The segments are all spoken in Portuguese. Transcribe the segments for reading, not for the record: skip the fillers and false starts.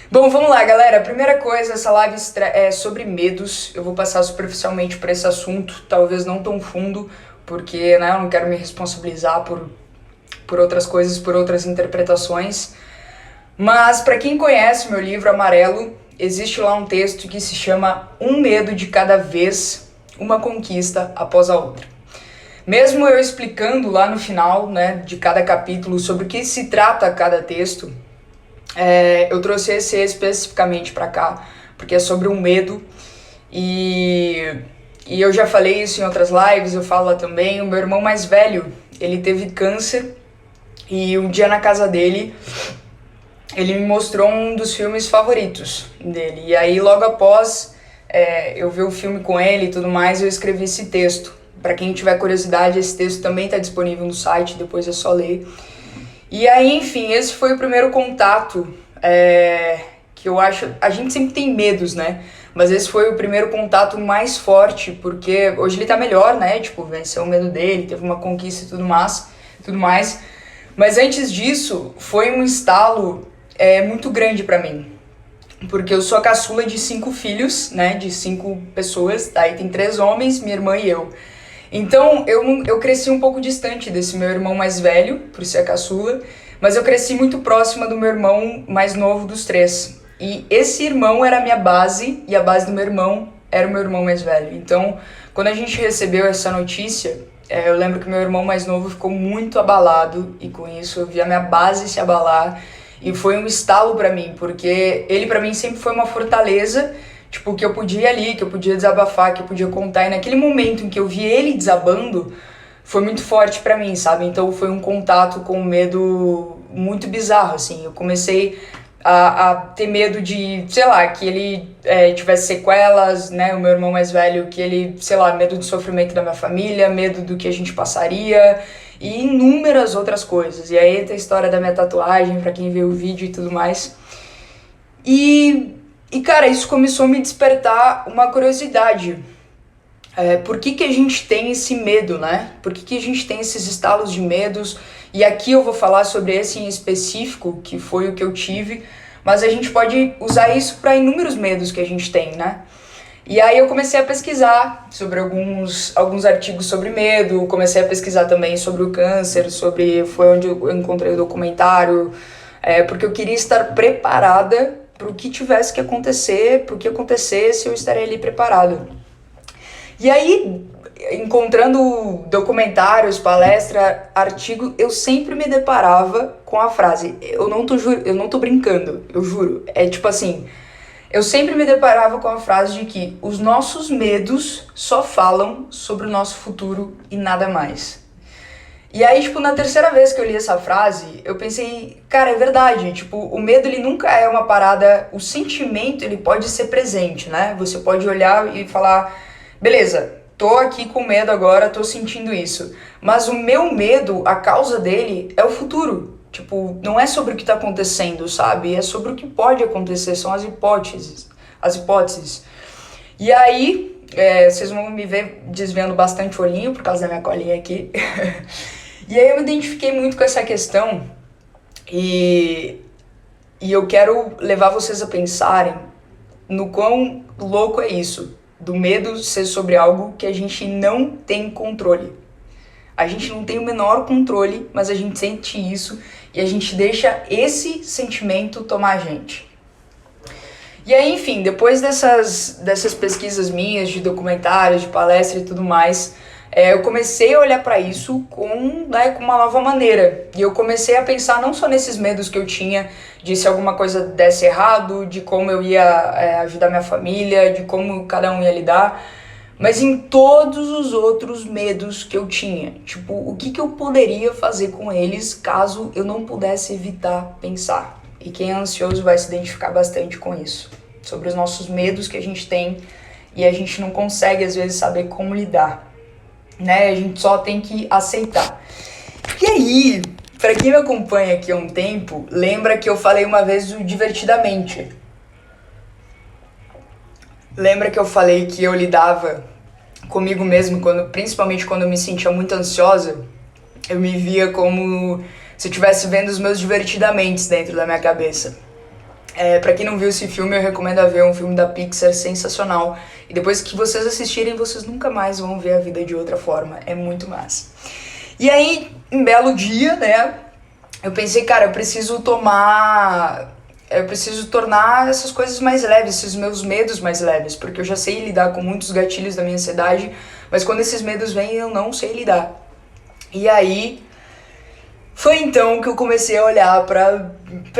Bom, vamos lá, galera. A primeira coisa, essa live é sobre medos. Eu vou passar superficialmente por esse assunto, talvez não tão fundo, porque né, eu não quero me responsabilizar por outras coisas, por outras interpretações. Mas para quem conhece meu livro Amarelo, existe lá um texto que se chama Um Medo de Cada Vez, uma conquista após a outra. Mesmo eu explicando lá no final, né, de cada capítulo sobre o que se trata cada texto, eu trouxe esse especificamente para cá, porque é sobre um medo e eu já falei isso em outras lives, eu falo lá também. O meu irmão mais velho, ele teve câncer e um dia na casa dele, ele me mostrou um dos filmes favoritos dele. E aí logo após eu ver o filme com ele e tudo mais, eu escrevi esse texto. Para quem tiver curiosidade, esse texto também está disponível no site, depois é só ler. E aí, enfim, esse foi o primeiro contato que eu acho... A gente sempre tem medos, né? Mas esse foi o primeiro contato mais forte, porque hoje ele tá melhor, né? Tipo, venceu o medo dele, teve uma conquista e tudo mais. Mas antes disso, foi um estalo muito grande pra mim. Porque eu sou a caçula de 5 filhos, né? De 5 pessoas, aí tem 3 homens, minha irmã e eu. Então, eu cresci um pouco distante desse meu irmão mais velho, por ser a caçula, mas eu cresci muito próxima do meu irmão mais novo dos 3. E esse irmão era a minha base, e a base do meu irmão era o meu irmão mais velho. Então, quando a gente recebeu essa notícia, eu lembro que meu irmão mais novo ficou muito abalado, e com isso eu vi a minha base se abalar, e foi um estalo pra mim, porque ele pra mim sempre foi uma fortaleza, tipo, que eu podia ir ali, que eu podia desabafar, que eu podia contar. E naquele momento em que eu vi ele desabando, foi muito forte pra mim, sabe? Então foi um contato com um medo muito bizarro, assim. Eu comecei a ter medo de, sei lá, que ele tivesse sequelas, né? O meu irmão mais velho, que ele, sei lá, medo do sofrimento da minha família, medo do que a gente passaria e inúmeras outras coisas. E aí entra a história da minha tatuagem, pra quem vê o vídeo e tudo mais. E cara, isso começou a me despertar uma curiosidade. Por que a gente tem esse medo, né? Por que a gente tem esses estalos de medos? E aqui eu vou falar sobre esse em específico, que foi o que eu tive, mas a gente pode usar isso para inúmeros medos que a gente tem, né? E aí eu comecei a pesquisar sobre alguns artigos sobre medo, comecei a pesquisar também sobre o câncer, foi onde eu encontrei o documentário, porque eu queria estar preparada para o que tivesse que acontecer, para o que acontecesse, eu estaria ali preparado. E aí, encontrando documentários, palestra, artigo, eu sempre me deparava com a frase, eu não tô brincando, eu juro, é tipo assim, eu sempre me deparava com a frase de que os nossos medos só falam sobre o nosso futuro e nada mais. E aí, tipo, na terceira vez que eu li essa frase, eu pensei, cara, é verdade, tipo, o medo, ele nunca é uma parada, o sentimento, ele pode ser presente, né? Você pode olhar e falar, beleza, tô aqui com medo agora, tô sentindo isso, mas o meu medo, a causa dele, é o futuro. Tipo, não é sobre o que tá acontecendo, sabe? É sobre o que pode acontecer, são as hipóteses. E aí, vocês vão me ver desviando bastante o olhinho, por causa da minha colinha aqui. E aí eu me identifiquei muito com essa questão e eu quero levar vocês a pensarem no quão louco é isso, do medo ser sobre algo que a gente não tem controle. A gente não tem o menor controle, mas a gente sente isso e a gente deixa esse sentimento tomar a gente. E aí, enfim, depois dessas pesquisas minhas, de documentários, de palestra e tudo mais, eu comecei a olhar para isso com uma nova maneira. E eu comecei a pensar não só nesses medos que eu tinha de se alguma coisa desse errado, de como eu ia ajudar minha família, de como cada um ia lidar, mas em todos os outros medos que eu tinha. Tipo, o que eu poderia fazer com eles caso eu não pudesse evitar pensar. E quem é ansioso vai se identificar bastante com isso. Sobre os nossos medos que a gente tem e a gente não consegue, às vezes, saber como lidar. Né? A gente só tem que aceitar. E aí, pra quem me acompanha aqui há um tempo, lembra que eu falei uma vez do divertidamente. Lembra que eu falei que eu lidava comigo mesmo, principalmente quando eu me sentia muito ansiosa, eu me via como se eu estivesse vendo os meus divertidamente dentro da minha cabeça. Pra quem não viu esse filme, eu recomendo a ver, um filme da Pixar sensacional. E depois que vocês assistirem, vocês nunca mais vão ver a vida de outra forma. É muito massa. E aí, um belo dia, né, eu pensei, cara, eu preciso tornar essas coisas mais leves, esses meus medos mais leves, porque eu já sei lidar com muitos gatilhos da minha ansiedade, mas quando esses medos vêm, eu não sei lidar. E aí, foi então que eu comecei a olhar pra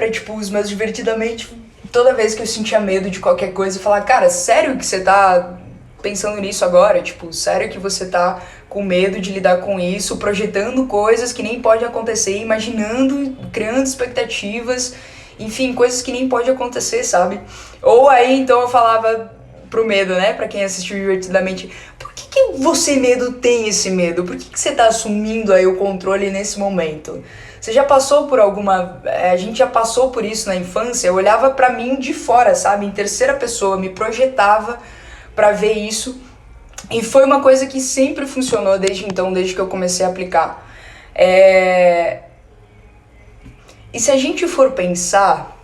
tipo, os meus divertidamente, toda vez que eu sentia medo de qualquer coisa, falar, cara, sério que você tá pensando nisso agora? Tipo, sério que você tá com medo de lidar com isso, projetando coisas que nem pode acontecer, imaginando, criando expectativas, enfim, coisas que nem pode acontecer, sabe? Ou aí, então, eu falava pro medo, né, pra quem assistiu divertidamente, por que você, medo, tem esse medo? Por que você tá assumindo aí o controle nesse momento? Você já passou por alguma... a gente já passou por isso na infância, eu olhava pra mim de fora, sabe, em terceira pessoa, me projetava pra ver isso, e foi uma coisa que sempre funcionou desde então, desde que eu comecei a aplicar. E se a gente for pensar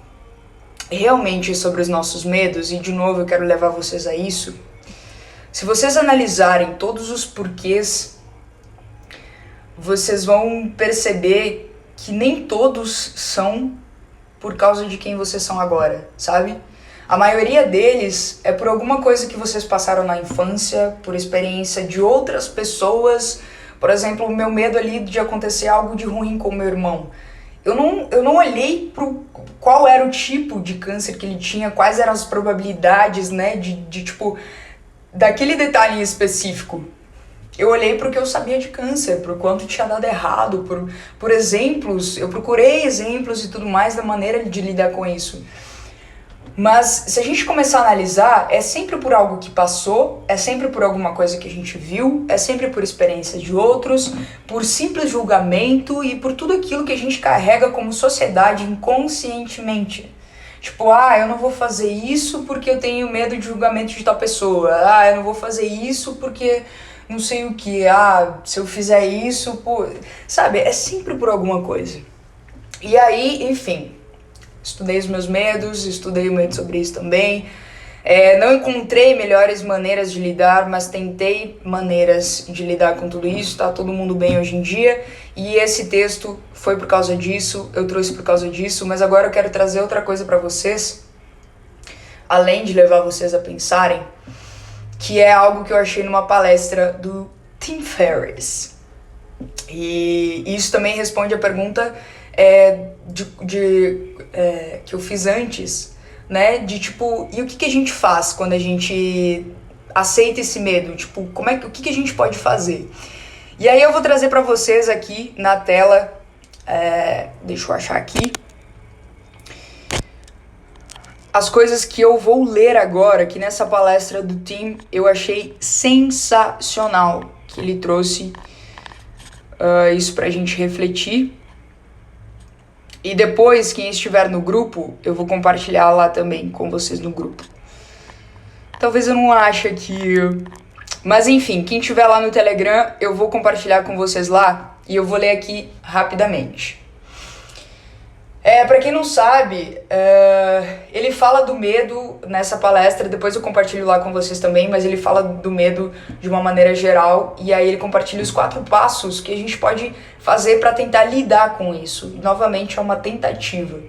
realmente sobre os nossos medos, e de novo eu quero levar vocês a isso, se vocês analisarem todos os porquês, vocês vão perceber que nem todos são por causa de quem vocês são agora, sabe? A maioria deles é por alguma coisa que vocês passaram na infância, por experiência de outras pessoas. Por exemplo, o meu medo ali de acontecer algo de ruim com o meu irmão. Eu não olhei pro qual era o tipo de câncer que ele tinha, quais eram as probabilidades, né, de tipo, daquele detalhe em específico. Eu olhei pro que eu sabia de câncer, pro quanto tinha dado errado, por exemplos, eu procurei exemplos e tudo mais da maneira de lidar com isso. Mas se a gente começar a analisar, é sempre por algo que passou, é sempre por alguma coisa que a gente viu, é sempre por experiências de outros, por simples julgamento e por tudo aquilo que a gente carrega como sociedade inconscientemente. Tipo, eu não vou fazer isso porque eu tenho medo de julgamento de tal pessoa. Eu não vou fazer isso porque não sei o que. Se eu fizer isso, pô... Sabe, é sempre por alguma coisa. E aí, enfim... Estudei os meus medos, estudei o medo sobre isso também. Não encontrei melhores maneiras de lidar, mas tentei maneiras de lidar com tudo isso. Tá todo mundo bem hoje em dia. E esse texto foi por causa disso, eu trouxe por causa disso. Mas agora eu quero trazer outra coisa pra vocês, além de levar vocês a pensarem, que é algo que eu achei numa palestra do Tim Ferriss. E isso também responde a pergunta que eu fiz antes, né, de tipo, e o que a gente faz quando a gente aceita esse medo? Tipo, o que a gente pode fazer? E aí eu vou trazer pra vocês aqui na tela, deixa eu achar aqui, as coisas que eu vou ler agora, que nessa palestra do Tim eu achei sensacional, que ele trouxe isso pra gente refletir. E depois, quem estiver no grupo, eu vou compartilhar lá também com vocês no grupo. Talvez eu não ache aqui... Mas enfim, quem estiver lá no Telegram, eu vou compartilhar com vocês lá e eu vou ler aqui rapidamente. Pra quem não sabe, ele fala do medo nessa palestra, depois eu compartilho lá com vocês também, mas ele fala do medo de uma maneira geral, e aí ele compartilha os 4 passos que a gente pode fazer para tentar lidar com isso. Novamente, é uma tentativa.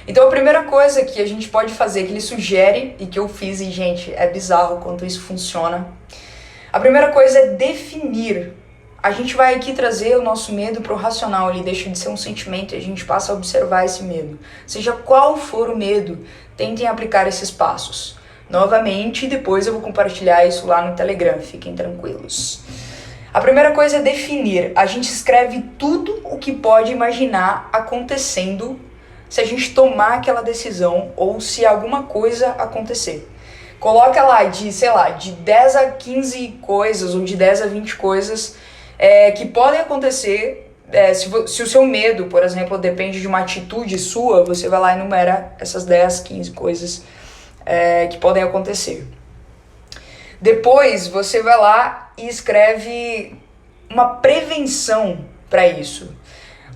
Então a primeira coisa que a gente pode fazer, que ele sugere, e que eu fiz, e gente, é bizarro quanto isso funciona. A primeira coisa é definir. A gente vai aqui trazer o nosso medo para o racional, ele deixa de ser um sentimento e a gente passa a observar esse medo. Seja qual for o medo, tentem aplicar esses passos. Novamente, depois eu vou compartilhar isso lá no Telegram, fiquem tranquilos. A primeira coisa é definir. A gente escreve tudo o que pode imaginar acontecendo se a gente tomar aquela decisão ou se alguma coisa acontecer. Coloca lá de 10 a 15 coisas ou de 10 a 20 coisas que podem acontecer. Se o seu medo, por exemplo, depende de uma atitude sua, você vai lá e enumera essas 10, 15 coisas que podem acontecer. Depois você vai lá e escreve uma prevenção para isso.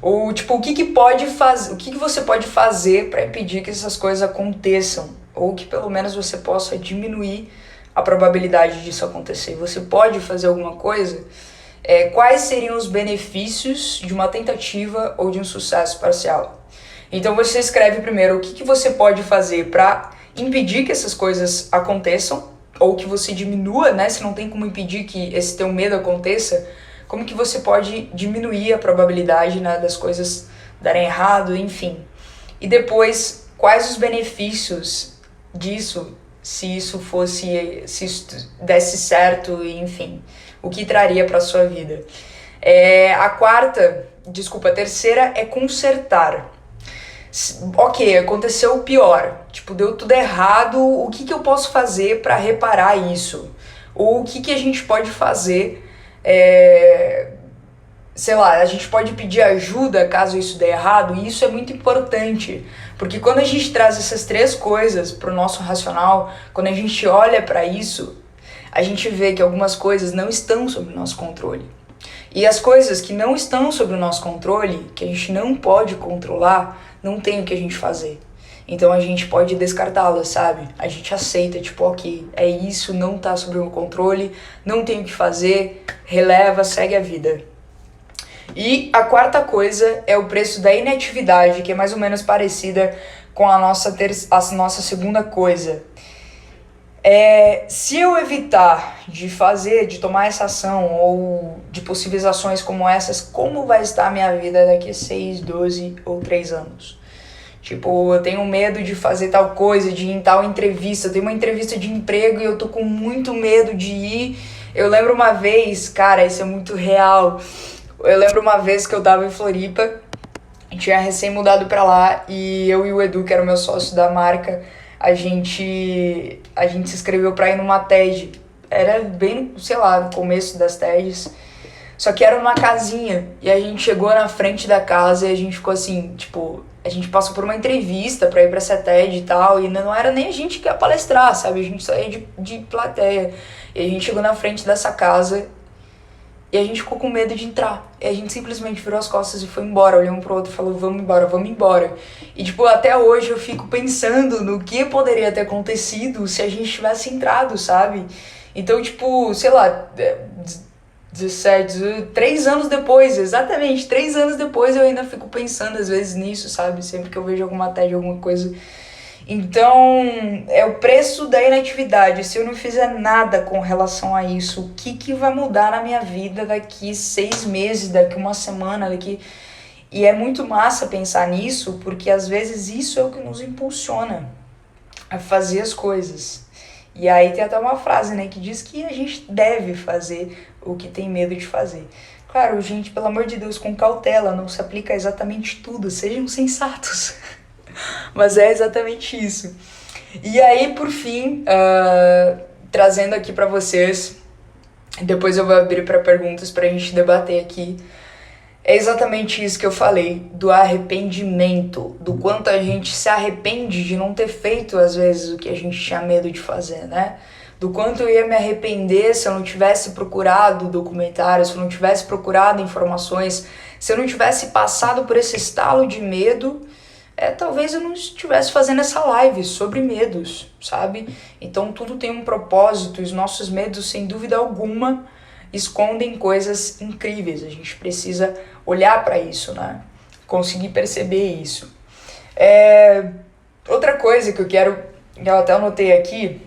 Ou, tipo, o que que pode fazer, o que que você pode fazer para impedir que essas coisas aconteçam? Ou que pelo menos você possa diminuir a probabilidade disso acontecer. Você pode fazer alguma coisa? Quais seriam os benefícios de uma tentativa ou de um sucesso parcial? Então você escreve primeiro o que que você pode fazer para impedir que essas coisas aconteçam, ou que você diminua, né? Se não tem como impedir que esse teu medo aconteça, como que você pode diminuir a probabilidade, né, das coisas darem errado, enfim. E depois, quais os benefícios disso, se isso desse certo, enfim, o que traria para sua vida. A terceira é consertar. Ok, aconteceu o pior, tipo, deu tudo errado, o que que eu posso fazer para reparar isso? Ou o que que a gente pode fazer, sei lá, a gente pode pedir ajuda caso isso dê errado, e isso é muito importante, porque quando a gente traz essas três coisas pro nosso racional, quando a gente olha para isso, a gente vê que algumas coisas não estão sob o nosso controle. E as coisas que não estão sob o nosso controle, que a gente não pode controlar, não tem o que a gente fazer. Então a gente pode descartá-las, sabe? A gente aceita, tipo, ok, é isso, não tá sob o meu controle, não tem o que fazer, releva, segue a vida. E a quarta coisa é o preço da inatividade, que é mais ou menos parecida com a nossa segunda coisa. Se eu evitar de tomar essa ação ou de possíveis ações como essas, como vai estar a minha vida daqui a 6, 12 ou 3 anos? Tipo, eu tenho medo de fazer tal coisa, de ir em tal entrevista, eu tenho uma entrevista de emprego e eu tô com muito medo de ir. Eu lembro uma vez, cara, isso é muito real, eu lembro uma vez que eu tava em Floripa, tinha recém mudado pra lá e eu e o Edu, que era o meu sócio da marca, a gente se inscreveu pra ir numa TED. Era bem, sei lá, no começo das TEDs. Só que era numa casinha. E a gente chegou na frente da casa e a gente ficou assim, tipo... A gente passou por uma entrevista pra ir pra essa TED e tal. E não era nem a gente que ia palestrar, sabe? A gente só ia de plateia. E a gente chegou na frente dessa casa e a gente ficou com medo de entrar. E a gente simplesmente virou as costas e foi embora. Olhou um pro outro e falou, vamos embora, vamos embora. E, tipo, até hoje eu fico pensando no que poderia ter acontecido se a gente tivesse entrado, sabe? Então, tipo, sei lá, 3 anos depois, exatamente, 3 anos depois eu ainda fico pensando às vezes nisso, sabe? Sempre que eu vejo alguma TED, alguma coisa. Então, é o preço da inatividade. Se eu não fizer nada com relação a isso, o que que vai mudar na minha vida daqui 6 meses, daqui uma semana, daqui... E é muito massa pensar nisso, porque às vezes isso é o que nos impulsiona a fazer as coisas. E aí tem até uma frase, né, que diz que a gente deve fazer o que tem medo de fazer. Claro, gente, pelo amor de Deus, com cautela, não se aplica a exatamente tudo, sejam sensatos. Mas é exatamente isso. E aí, por fim, trazendo aqui pra vocês, depois eu vou abrir para perguntas pra gente debater aqui, é exatamente isso que eu falei, do arrependimento, do quanto a gente se arrepende de não ter feito, às vezes, o que a gente tinha medo de fazer, né? Do quanto eu ia me arrepender se eu não tivesse procurado documentários, se eu não tivesse procurado informações, se eu não tivesse passado por esse estalo de medo, talvez eu não estivesse fazendo essa live sobre medos, sabe? Então tudo tem um propósito, os nossos medos, sem dúvida alguma, escondem coisas incríveis. A gente precisa olhar para isso, né? Conseguir perceber isso. Outra coisa que eu até anotei aqui,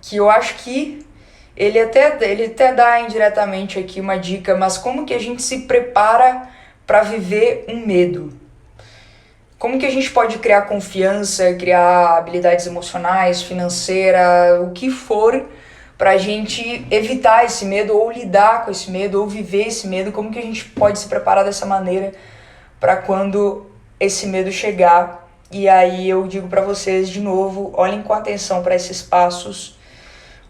que eu acho que ele até dá indiretamente aqui uma dica, mas como que a gente se prepara para viver um medo? Como que a gente pode criar confiança, criar habilidades emocionais, financeira, o que for, pra gente evitar esse medo, ou lidar com esse medo, ou viver esse medo? Como que a gente pode se preparar dessa maneira para quando esse medo chegar? E aí eu digo para vocês de novo, olhem com atenção para esses passos,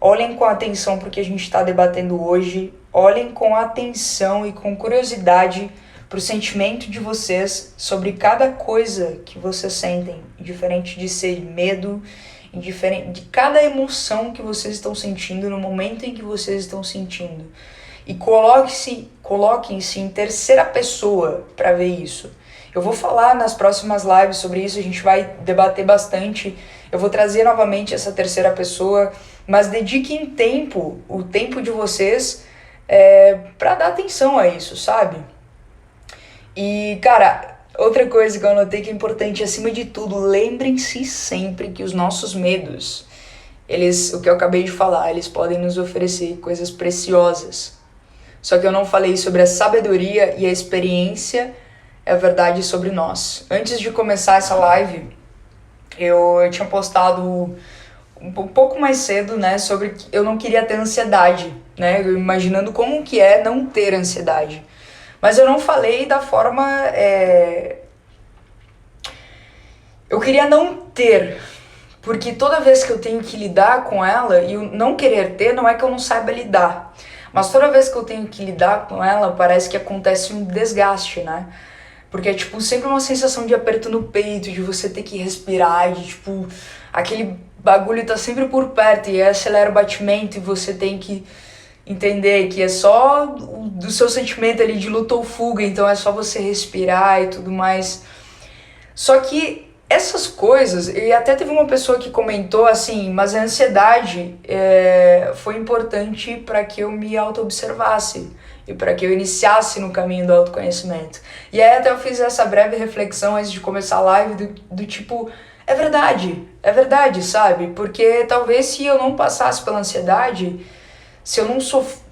olhem com atenção para o que a gente está debatendo hoje, olhem com atenção e com curiosidade para o sentimento de vocês sobre cada coisa que vocês sentem, diferente de ser medo, indiferente de cada emoção que vocês estão sentindo no momento em que vocês estão sentindo. e coloquem-se em terceira pessoa para ver isso. Eu vou falar nas próximas lives sobre isso, a gente vai debater bastante. Eu vou trazer novamente essa terceira pessoa, mas dediquem tempo, o tempo de vocês, para dar atenção a isso, sabe? E, cara, outra coisa que eu anotei que é importante, acima de tudo, lembrem-se sempre que os nossos medos, o que eu acabei de falar, eles podem nos oferecer coisas preciosas. Só que eu não falei sobre a sabedoria e a experiência, é a verdade sobre nós. Antes de começar essa live, eu tinha postado um pouco mais cedo, né, sobre que eu não queria ter ansiedade, né, imaginando como que é não ter ansiedade. Mas eu não falei da forma... Eu queria não ter, porque toda vez que eu tenho que lidar com ela, e o não querer ter não é que eu não saiba lidar, mas toda vez que eu tenho que lidar com ela, parece que acontece um desgaste, né? Porque é, tipo, sempre uma sensação de aperto no peito, de você ter que respirar, de, tipo, aquele bagulho tá sempre por perto e acelera o batimento e você tem que entender que é só do seu sentimento ali de luta ou fuga, então é só você respirar e tudo mais. Só que essas coisas, e até teve uma pessoa que comentou assim, mas a ansiedade foi importante para que eu me auto-observasse e para que eu iniciasse no caminho do autoconhecimento. E aí até eu fiz essa breve reflexão antes de começar a live do tipo, é verdade, sabe? Porque talvez se eu não passasse pela ansiedade, se eu não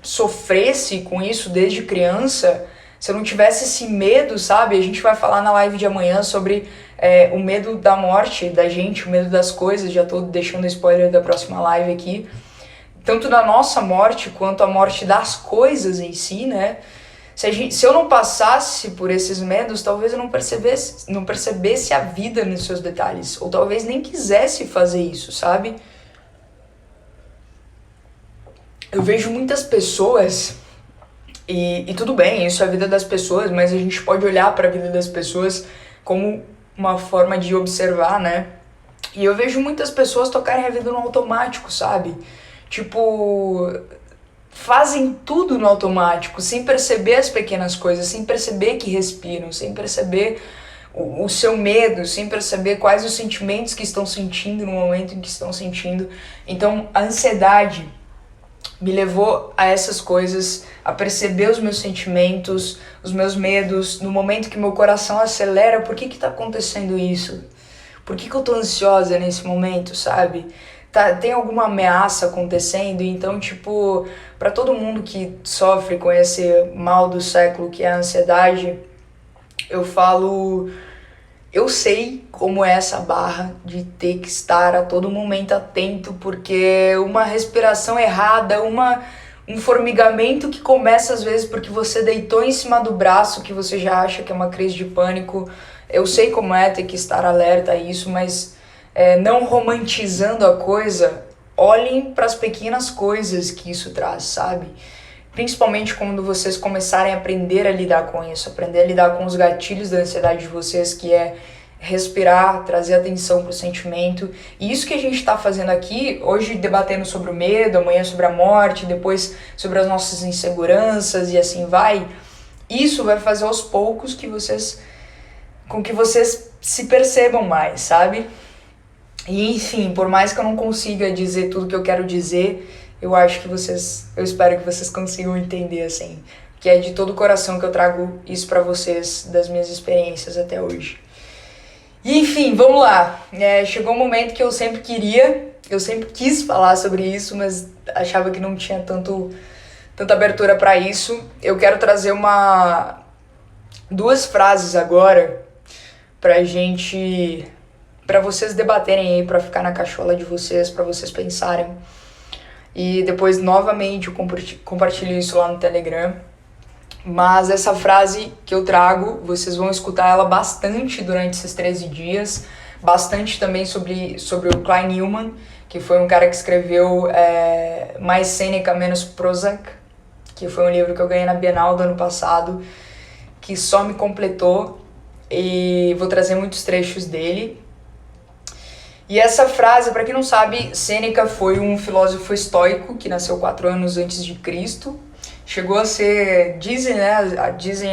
sofresse com isso desde criança, se eu não tivesse esse medo, sabe? A gente vai falar na live de amanhã sobre o medo da morte da gente, o medo das coisas, já tô deixando spoiler da próxima live aqui. Tanto da nossa morte, quanto a morte das coisas em si, né? Se eu não passasse por esses medos, talvez eu não percebesse a vida nos seus detalhes. Ou talvez nem quisesse fazer isso, sabe? Eu vejo muitas pessoas, e tudo bem, isso é a vida das pessoas, mas a gente pode olhar para a vida das pessoas como uma forma de observar, né? E eu vejo muitas pessoas tocarem a vida no automático, sabe? Tipo, fazem tudo no automático, sem perceber as pequenas coisas, sem perceber que respiram, sem perceber o seu medo, sem perceber quais os sentimentos que estão sentindo no momento em que estão sentindo. Então, a ansiedade me levou a essas coisas, a perceber os meus sentimentos, os meus medos, no momento que meu coração acelera, por que tá acontecendo isso? Por que eu tô ansiosa nesse momento, sabe? Tem alguma ameaça acontecendo? Então, tipo, pra todo mundo que sofre com esse mal do século que é a ansiedade, eu falo... Eu sei como é essa barra de ter que estar a todo momento atento, porque uma respiração errada, um formigamento que começa às vezes porque você deitou em cima do braço, que você já acha que é uma crise de pânico. Eu sei como é ter que estar alerta a isso, mas não romantizando a coisa, olhem para as pequenas coisas que isso traz, sabe? Principalmente quando vocês começarem a aprender a lidar com isso, aprender a lidar com os gatilhos da ansiedade de vocês, que é respirar, trazer atenção para o sentimento. E isso que a gente está fazendo aqui, hoje debatendo sobre o medo, amanhã sobre a morte, depois sobre as nossas inseguranças e assim vai, isso vai fazer aos poucos com que vocês se percebam mais, sabe? E enfim, por mais que eu não consiga dizer tudo que eu quero dizer, eu espero que vocês consigam entender, assim, que é de todo o coração que eu trago isso pra vocês, das minhas experiências até hoje. E enfim, vamos lá. Chegou um momento que eu sempre quis falar sobre isso, mas achava que não tinha tanta abertura pra isso. Eu quero trazer duas frases agora pra vocês debaterem aí, pra ficar na cachola de vocês, pra vocês pensarem. E depois, novamente, eu compartilho isso lá no Telegram. Mas essa frase que eu trago, vocês vão escutar ela bastante durante esses 13 dias. Bastante também sobre o Klein Newman, que foi um cara que escreveu Mais Sêneca, Menos Prozac, que foi um livro que eu ganhei na Bienal do ano passado, que só me completou. E vou trazer muitos trechos dele. E essa frase, para quem não sabe, Sêneca foi um filósofo estoico que nasceu 4 anos antes de Cristo, chegou a ser, dizem, né, dizem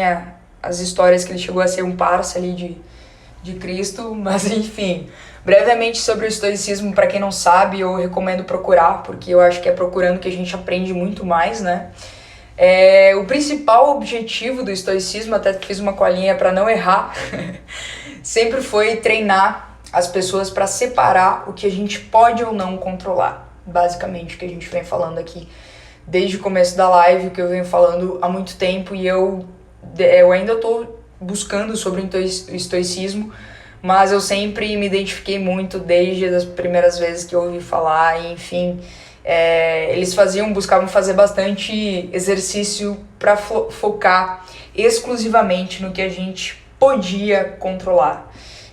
as histórias que ele chegou a ser um parça ali de Cristo, mas enfim. Brevemente sobre o estoicismo, para quem não sabe, eu recomendo procurar, porque eu acho que é procurando que a gente aprende muito mais, né? O principal objetivo do estoicismo, até fiz uma colinha para não errar, sempre foi treinar as pessoas para separar o que a gente pode ou não controlar. Basicamente o que a gente vem falando aqui desde o começo da live, que eu venho falando há muito tempo, e eu ainda estou buscando sobre o estoicismo, mas eu sempre me identifiquei muito desde as primeiras vezes que eu ouvi falar, e enfim, eles buscavam fazer bastante exercício para focar exclusivamente no que a gente podia controlar.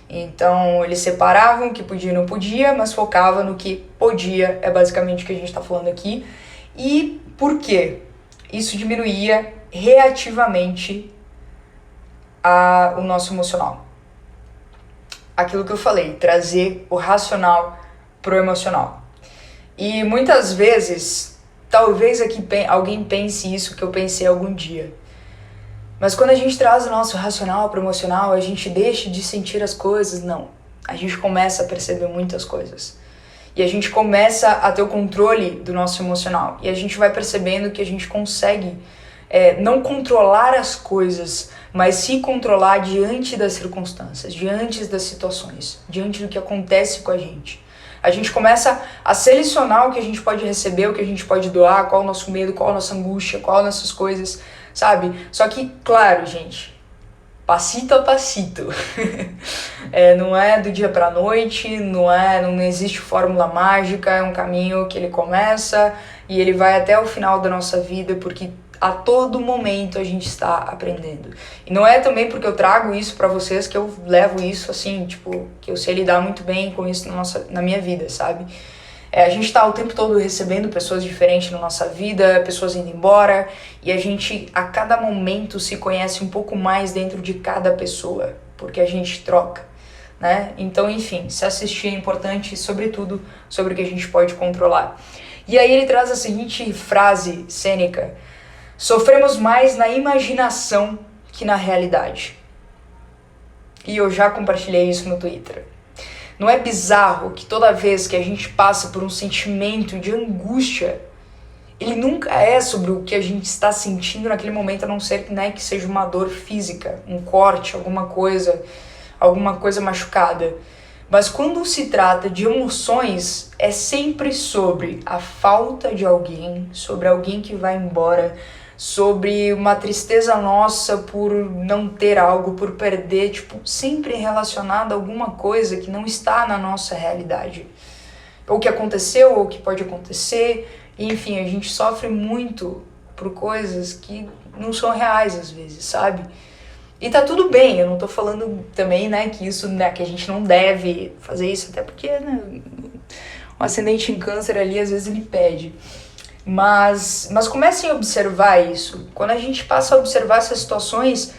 Então eles separavam o que podia e não podia, mas focava no que podia, é basicamente o que a gente está falando aqui. E por quê? Isso diminuía reativamente o nosso emocional. Aquilo que eu falei, trazer o racional pro emocional. E muitas vezes, talvez aqui alguém pense isso que eu pensei algum dia. Mas quando a gente traz o nosso racional pro emocional, a gente deixa de sentir as coisas? Não. A gente começa a perceber muitas coisas. E a gente começa a ter o controle do nosso emocional. E a gente vai percebendo que a gente consegue não controlar as coisas, mas se controlar diante das circunstâncias, diante das situações, diante do que acontece com a gente. A gente começa a selecionar o que a gente pode receber, o que a gente pode doar, qual é o nosso medo, qual é a nossa angústia, qual é as nossas coisas, sabe? Só que, claro, gente, passito a passito. Não é do dia pra noite, não existe fórmula mágica, é um caminho que ele começa e ele vai até o final da nossa vida, porque a todo momento a gente está aprendendo. E não é também porque eu trago isso pra vocês que eu levo isso assim, tipo, que eu sei lidar muito bem com isso na minha vida, sabe? A gente tá o tempo todo recebendo pessoas diferentes na nossa vida, pessoas indo embora, e a gente a cada momento se conhece um pouco mais dentro de cada pessoa, porque a gente troca, né? Então, enfim, se assistir é importante, sobretudo sobre o que a gente pode controlar. E aí ele traz a seguinte frase cênica: sofremos mais na imaginação que na realidade. E eu já compartilhei isso no Twitter. Não é bizarro que toda vez que a gente passa por um sentimento de angústia, ele nunca é sobre o que a gente está sentindo naquele momento, a não ser, né, que seja uma dor física, um corte, alguma coisa machucada. Mas quando se trata de emoções, é sempre sobre a falta de alguém, sobre alguém que vai embora, sobre uma tristeza nossa por não ter algo, por perder, tipo, sempre relacionado a alguma coisa que não está na nossa realidade. Ou que aconteceu, ou que pode acontecer, e, enfim, a gente sofre muito por coisas que não são reais às vezes, sabe? E tá tudo bem, eu não tô falando também, né, que isso, né, que a gente não deve fazer isso, até porque, né, o ascendente em câncer ali, às vezes ele pede. Mas comecem a observar isso. Quando a gente passa a observar essas situações,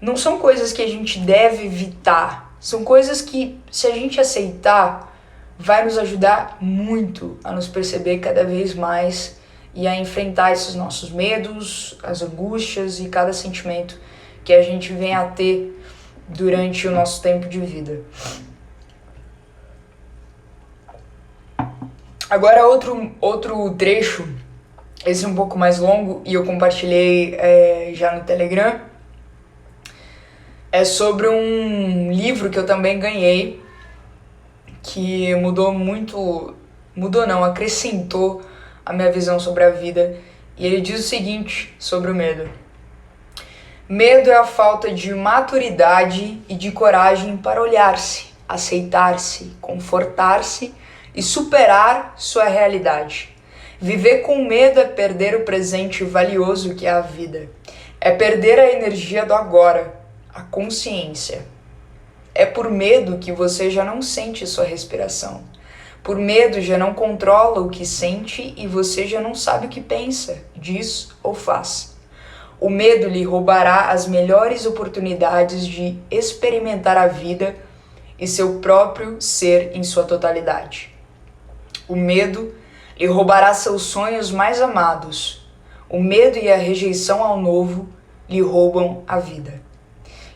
não são coisas que a gente deve evitar. São coisas que, se a gente aceitar, vai nos ajudar muito a nos perceber cada vez mais e a enfrentar esses nossos medos, as angústias e cada sentimento que a gente vem a ter durante o nosso tempo de vida. Agora outro trecho, esse é um pouco mais longo e eu compartilhei já no Telegram. É sobre um livro que eu também ganhei, que acrescentou a minha visão sobre a vida. E ele diz o seguinte sobre o medo: medo é a falta de maturidade e de coragem para olhar-se, aceitar-se, confortar-se e superar sua realidade. Viver com medo é perder o presente valioso que é a vida. É perder a energia do agora, a consciência. É por medo que você já não sente sua respiração. Por medo já não controla o que sente e você já não sabe o que pensa, diz ou faz. O medo lhe roubará as melhores oportunidades de experimentar a vida e seu próprio ser em sua totalidade. O medo lhe roubará seus sonhos mais amados. O medo e a rejeição ao novo lhe roubam a vida.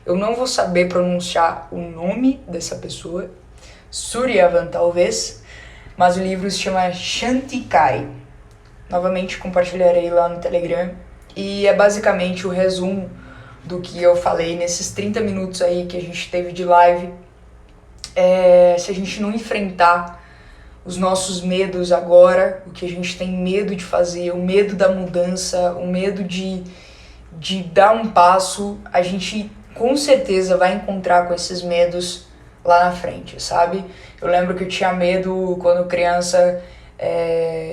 Eu não vou saber pronunciar o nome dessa pessoa, Suryavan talvez, mas o livro se chama Shantikai. Novamente compartilharei lá no Telegram. E é basicamente o resumo do que eu falei nesses 30 minutos aí que a gente teve de live. Se a gente não enfrentar os nossos medos agora, o que a gente tem medo de fazer, o medo da mudança, o medo de dar um passo, a gente com certeza vai encontrar com esses medos lá na frente, sabe? Eu lembro que eu tinha medo quando criança,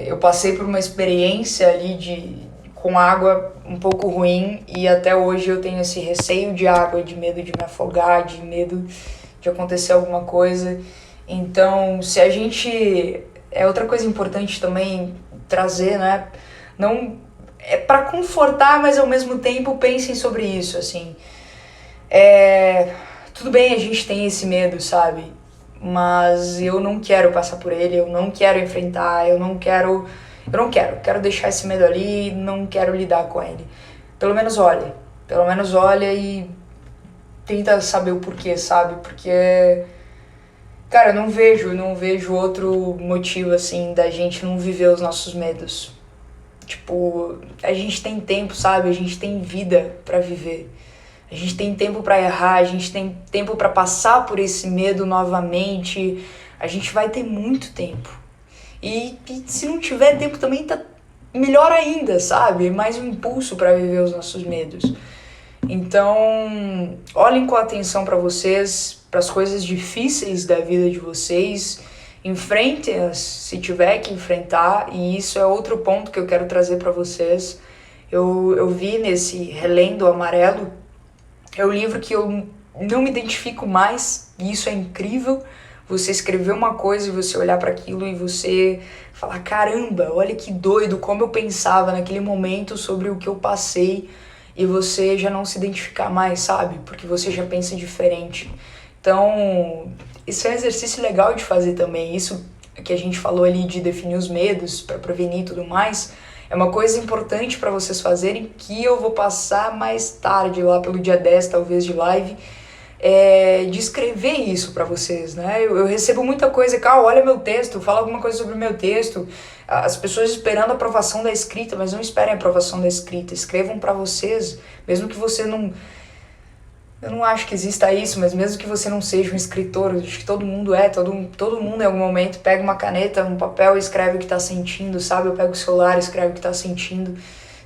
eu passei por uma experiência ali com água um pouco ruim e até hoje eu tenho esse receio de água, de medo de me afogar, de medo de acontecer alguma coisa. Então, se a gente... É outra coisa importante também trazer, né? Não... É para confortar, mas ao mesmo tempo pensem sobre isso, assim. Tudo bem, a gente tem esse medo, sabe? Mas eu não quero passar por ele, eu não quero enfrentar, eu não quero deixar esse medo ali, não quero lidar com ele. Pelo menos olha e tenta saber o porquê, sabe? Porque, cara, eu não vejo outro motivo, assim, da gente não viver os nossos medos. Tipo, a gente tem tempo, sabe? A gente tem vida pra viver. A gente tem tempo pra errar, a gente tem tempo pra passar por esse medo novamente. A gente vai ter muito tempo. E se não tiver tempo também tá melhor ainda, sabe? Mais um impulso pra viver os nossos medos. Então, olhem com atenção pra vocês, pras coisas difíceis da vida de vocês. Enfrentem-as se tiver que enfrentar, e isso é outro ponto que eu quero trazer para vocês. Eu vi nesse Relendo Amarelo, é um livro que eu não me identifico mais, e isso é incrível. Você escrever uma coisa e você olhar para aquilo e você falar, caramba, olha que doido, como eu pensava naquele momento sobre o que eu passei, e você já não se identificar mais, sabe? Porque você já pensa diferente. Então, isso é um exercício legal de fazer também. Isso que a gente falou ali de definir os medos para prevenir e tudo mais, é uma coisa importante para vocês fazerem, que eu vou passar mais tarde, lá pelo dia 10, talvez, de live, de escrever isso para vocês, né? Eu recebo muita coisa, cara, olha meu texto, fala alguma coisa sobre o meu texto. As pessoas esperando a aprovação da escrita, mas não esperem a aprovação da escrita. Escrevam para vocês, mesmo que você não... Eu não acho que exista isso, mas mesmo que você não seja um escritor, acho que todo mundo todo mundo em algum momento pega uma caneta, um papel e escreve o que está sentindo, sabe? Eu pego o celular e escreve o que está sentindo.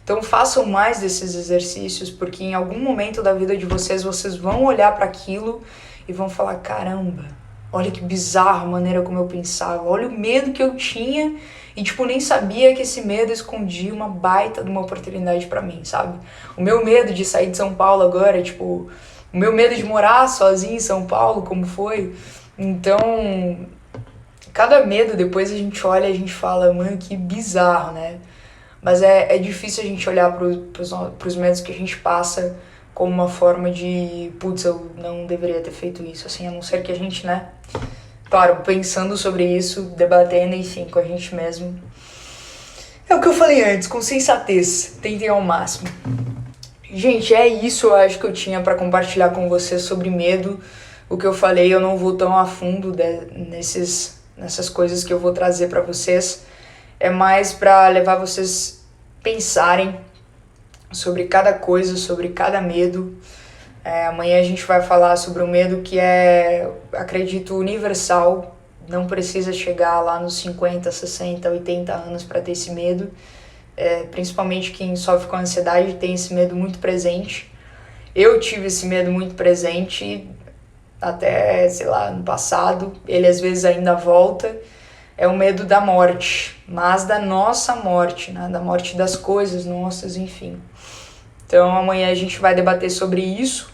Então façam mais desses exercícios, porque em algum momento da vida de vocês vão olhar para aquilo e vão falar, caramba, olha que bizarro a maneira como eu pensava, olha o medo que eu tinha e, tipo, nem sabia que esse medo escondia uma baita de uma oportunidade para mim, sabe? O meu medo de sair de São Paulo agora, tipo... O meu medo de morar sozinho em São Paulo, como foi. Então, cada medo, depois a gente olha e a gente fala, mano, que bizarro, né? Mas é difícil a gente olhar pros medos que a gente passa como uma forma de, putz, eu não deveria ter feito isso, assim, a não ser que a gente, né? Claro, pensando sobre isso, debatendo, enfim, com a gente mesmo. É o que eu falei antes, com sensatez, tentem ao máximo. Gente, é isso, eu acho que eu tinha para compartilhar com vocês sobre medo. O que eu falei, eu não vou tão a fundo nessas coisas que eu vou trazer para vocês. É mais para levar vocês pensarem sobre cada coisa, sobre cada medo. Amanhã a gente vai falar sobre um medo que é, acredito, universal. Não precisa chegar lá nos 50, 60, 80 anos para ter esse medo. Principalmente quem sofre com ansiedade tem esse medo muito presente. Eu tive esse medo muito presente até, sei lá, no passado. Ele às vezes ainda volta. É o medo da morte, mas da nossa morte, né? Da morte das coisas nossas, enfim. Então amanhã a gente vai debater sobre isso,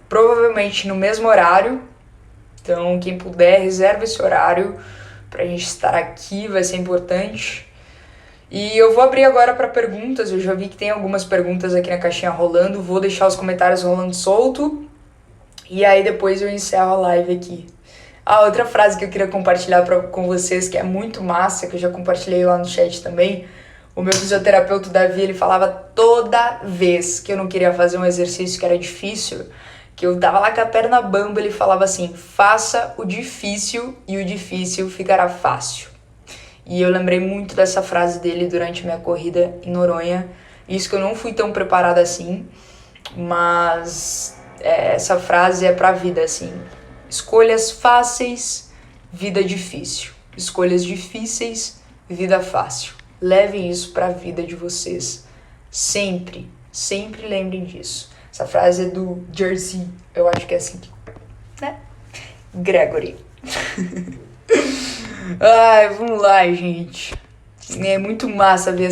provavelmente no mesmo horário. Então quem puder, reserva esse horário pra gente estar aqui, vai ser importante. E eu vou abrir agora para perguntas, eu já vi que tem algumas perguntas aqui na caixinha rolando, vou deixar os comentários rolando solto, e aí depois eu encerro a live aqui. Outra frase que eu queria compartilhar com vocês, que é muito massa, que eu já compartilhei lá no chat também, O meu fisioterapeuta, Davi, ele falava toda vez que eu não queria fazer um exercício que era difícil, que eu tava lá com a perna bamba, ele falava assim, faça o difícil e o difícil ficará fácil. E eu lembrei muito dessa frase dele durante minha corrida em Noronha. Isso que eu não fui tão preparada assim, mas essa frase é pra vida, assim. Escolhas fáceis, vida difícil. Escolhas difíceis, vida fácil. Levem isso pra vida de vocês. Sempre, sempre lembrem disso. Essa frase é do Jersey, eu acho que é assim, né? Gregory. Ai, vamos lá, gente. É muito massa ver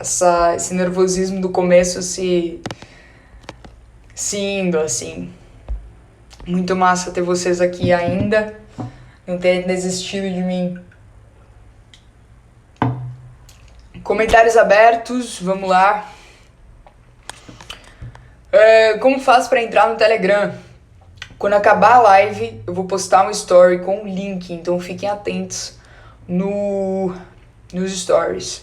esse nervosismo do começo se indo, assim. Muito massa ter vocês aqui ainda. Não ter desistido de mim. Comentários abertos, vamos lá. Como faço para entrar no Telegram? Quando acabar a live, eu vou postar um story com o link, então fiquem atentos nos stories.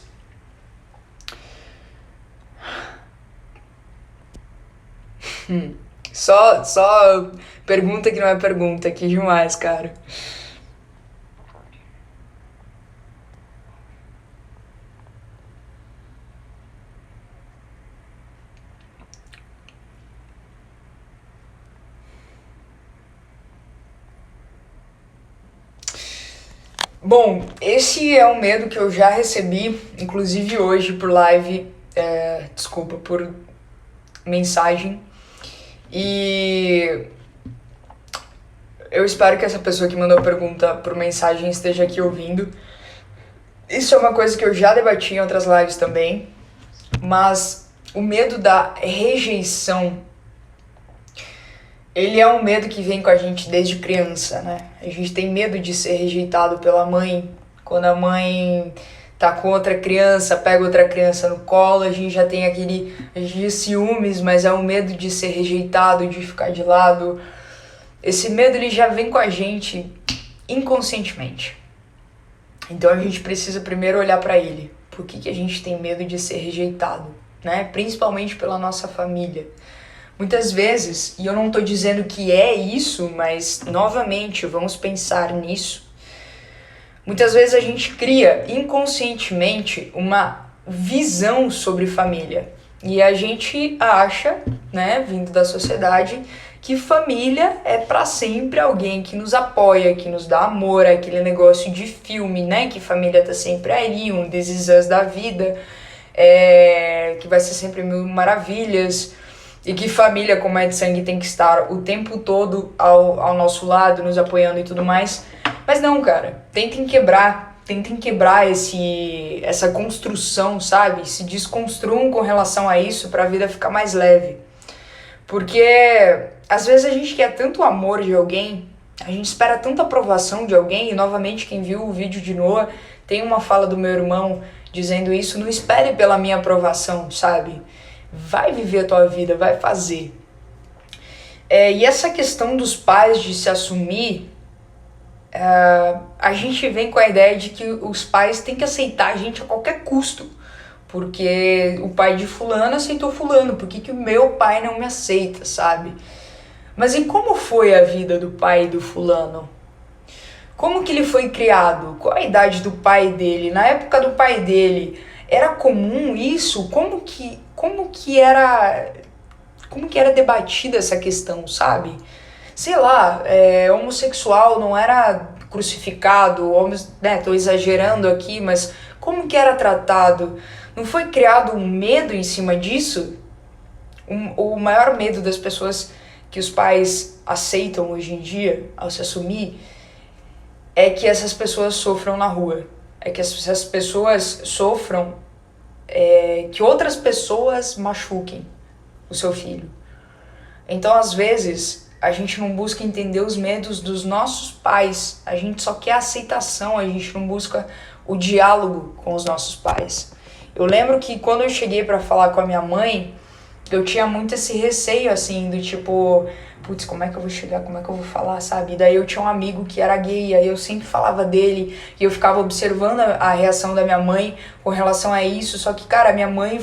Só pergunta que não é pergunta, que demais, cara. Bom, esse é um medo que eu já recebi, inclusive hoje por live, por mensagem. E eu espero que essa pessoa que mandou a pergunta por mensagem esteja aqui ouvindo. Isso é uma coisa que eu já debati em outras lives também, mas o medo da rejeição, ele é um medo que vem com a gente desde criança, né? A gente tem medo de ser rejeitado pela mãe. Quando a mãe tá com outra criança, pega outra criança no colo, a gente já tem a gente diz ciúmes, mas é um medo de ser rejeitado, de ficar de lado. Esse medo, ele já vem com a gente inconscientemente. Então a gente precisa primeiro olhar para ele. Por que a gente tem medo de ser rejeitado, né? Principalmente pela nossa família. Muitas vezes, e eu não tô dizendo que é isso, mas novamente vamos pensar nisso. Muitas vezes a gente cria inconscientemente uma visão sobre família. E a gente acha, né, vindo da sociedade, que família é pra sempre alguém que nos apoia, que nos dá amor, aquele negócio de filme, né, que família tá sempre ali, um This Is Us da vida, que vai ser sempre mil maravilhas, e que família, como é de sangue, tem que estar o tempo todo ao nosso lado, nos apoiando e tudo mais. Mas não, cara, tentem quebrar essa construção, sabe? Se desconstruam com relação a isso pra vida ficar mais leve. Porque às vezes a gente quer tanto amor de alguém, a gente espera tanta aprovação de alguém, e novamente quem viu o vídeo de Noah, tem uma fala do meu irmão dizendo isso, não espere pela minha aprovação, sabe? Vai viver a tua vida, vai fazer. E essa questão dos pais de se assumir, a gente vem com a ideia de que os pais têm que aceitar a gente a qualquer custo. Porque o pai de fulano aceitou fulano, por que o meu pai não me aceita, sabe? Mas e como foi a vida do pai do fulano? Como que ele foi criado? Qual a idade do pai dele? Na época do pai dele, era comum isso? Como que era debatida essa questão, sabe? Sei lá, homossexual não era crucificado, tô exagerando aqui, mas como que era tratado? Não foi criado um medo em cima disso? O maior medo das pessoas que os pais aceitam hoje em dia, ao se assumir, é que essas pessoas sofram na rua. É que essas pessoas sofram, que outras pessoas machuquem o seu filho. Então, às vezes, a gente não busca entender os medos dos nossos pais. A gente só quer aceitação, a gente não busca o diálogo com os nossos pais. Eu lembro que quando eu cheguei pra falar com a minha mãe, eu tinha muito esse receio, assim, do tipo, putz, como é que eu vou chegar, como é que eu vou falar, sabe? E daí eu tinha um amigo que era gay, aí eu sempre falava dele, e eu ficava observando a reação da minha mãe com relação a isso, só que, cara, minha mãe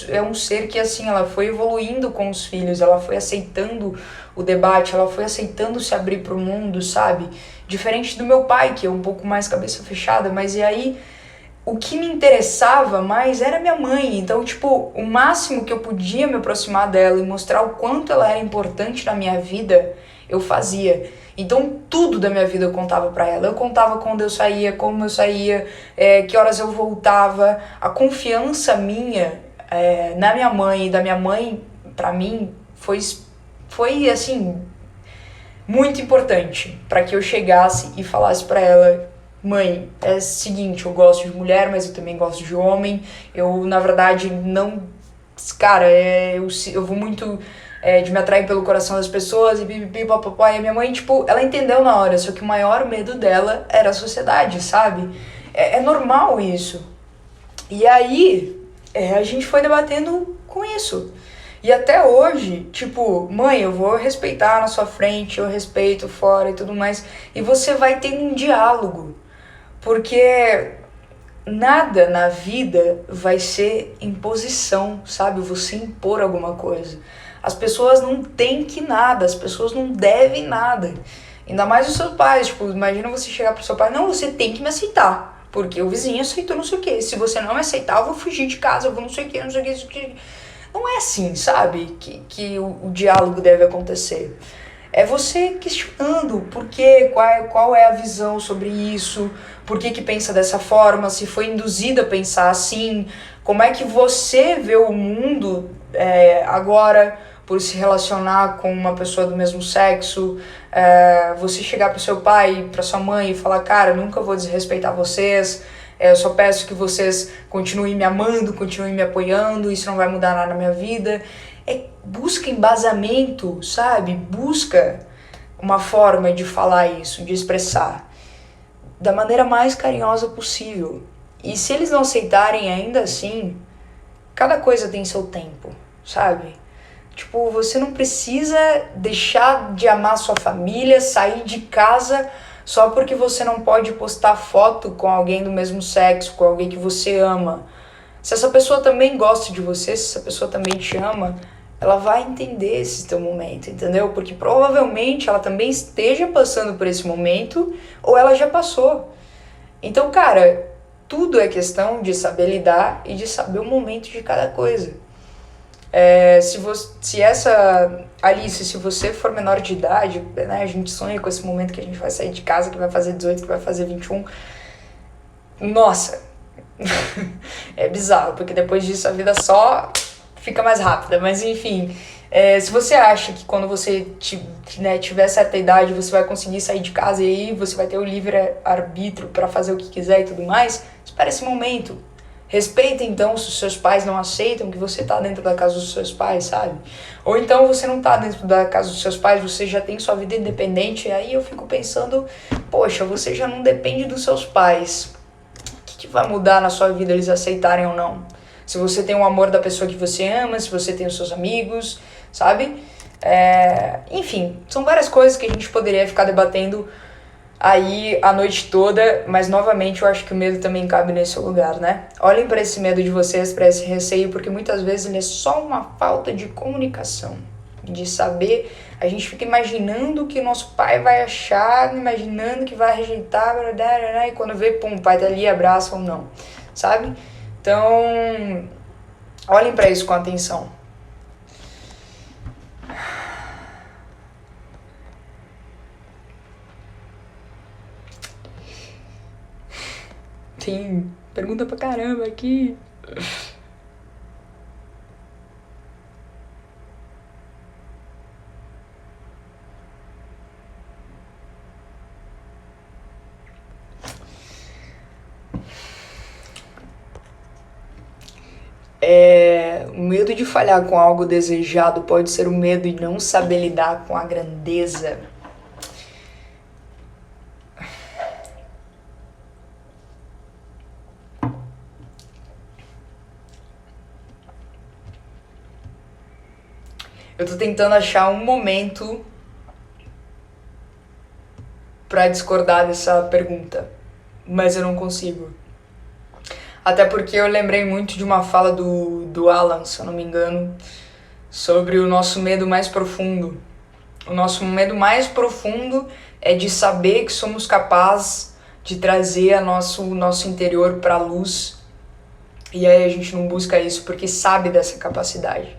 é um ser que, assim, ela foi evoluindo com os filhos, ela foi aceitando o debate, ela foi aceitando se abrir pro mundo, sabe? Diferente do meu pai, que é um pouco mais cabeça fechada, mas e aí o que me interessava mais era minha mãe. Então, tipo, o máximo que eu podia me aproximar dela e mostrar o quanto ela era importante na minha vida, eu fazia. Então, tudo da minha vida eu contava pra ela. Eu contava quando eu saía, como eu saía, que horas eu voltava. A confiança minha na minha mãe e da minha mãe, pra mim, foi assim, muito importante para que eu chegasse e falasse para ela: mãe, é o seguinte, eu gosto de mulher, mas eu também gosto de homem. Eu, na verdade, não... Cara, eu vou muito de me atrair pelo coração das pessoas e pipipi, papapá. E a minha mãe, tipo, ela entendeu na hora, só que o maior medo dela era a sociedade, sabe? É normal isso. E aí, a gente foi debatendo com isso. E até hoje, tipo, mãe, eu vou respeitar na sua frente, eu respeito fora e tudo mais. E você vai tendo um diálogo. Porque nada na vida vai ser imposição, sabe? Você impor alguma coisa. As pessoas não têm que nada, as pessoas não devem nada. Ainda mais os seus pais, tipo, imagina você chegar pro seu pai: não, você tem que me aceitar, porque o vizinho aceitou não sei o que. Se você não me aceitar, eu vou fugir de casa, eu vou não sei o que, não sei o que, não sei o que. Não é assim, sabe? Que o diálogo deve acontecer. É você questionando por quê, qual é a visão sobre isso, por que pensa dessa forma, se foi induzida a pensar assim, como é que você vê o mundo agora por se relacionar com uma pessoa do mesmo sexo, você chegar pro seu pai, pra sua mãe e falar: cara, nunca vou desrespeitar vocês, eu só peço que vocês continuem me amando, continuem me apoiando, isso não vai mudar nada na minha vida. Busca embasamento, sabe? Busca uma forma de falar isso, de expressar da maneira mais carinhosa possível. E se eles não aceitarem ainda assim, cada coisa tem seu tempo, sabe? Tipo, você não precisa deixar de amar sua família, sair de casa só porque você não pode postar foto com alguém do mesmo sexo, com alguém que você ama. Se essa pessoa também gosta de você, se essa pessoa também te ama, ela vai entender esse teu momento, entendeu? Porque provavelmente ela também esteja passando por esse momento, ou ela já passou. Então, cara, tudo é questão de saber lidar e de saber o momento de cada coisa. Alice, se você for menor de idade, né, a gente sonha com esse momento que a gente vai sair de casa, que vai fazer 18, que vai fazer 21. Nossa, é bizarro, porque depois disso a vida só fica mais rápida. Mas enfim, se você acha que quando você tiver certa idade você vai conseguir sair de casa e aí você vai ter o livre-arbítrio para fazer o que quiser e tudo mais, espera esse momento. Respeita então se os seus pais não aceitam que você tá dentro da casa dos seus pais, sabe? Ou então você não tá dentro da casa dos seus pais, você já tem sua vida independente, e aí eu fico pensando: poxa, você já não depende dos seus pais. O que vai mudar na sua vida eles aceitarem ou não? Se você tem o amor da pessoa que você ama, se você tem os seus amigos, sabe? Enfim, são várias coisas que a gente poderia ficar debatendo aí a noite toda, mas novamente eu acho que o medo também cabe nesse lugar, né? Olhem para esse medo de vocês, para esse receio, porque muitas vezes ele é só uma falta de comunicação, de saber. A gente fica imaginando o que o nosso pai vai achar, imaginando que vai rejeitar, e quando vê, pum, o pai tá ali, abraça ou não, sabe? Então, olhem para isso com atenção. Tem pergunta pra caramba aqui. O medo de falhar com algo desejado pode ser o medo de não saber lidar com a grandeza. Eu tô tentando achar um momento pra discordar dessa pergunta, mas eu não consigo. Até porque eu lembrei muito de uma fala do Alan, se eu não me engano, sobre o nosso medo mais profundo. O nosso medo mais profundo é de saber que somos capazes de trazer o nosso interior para a luz. E aí a gente não busca isso porque sabe dessa capacidade.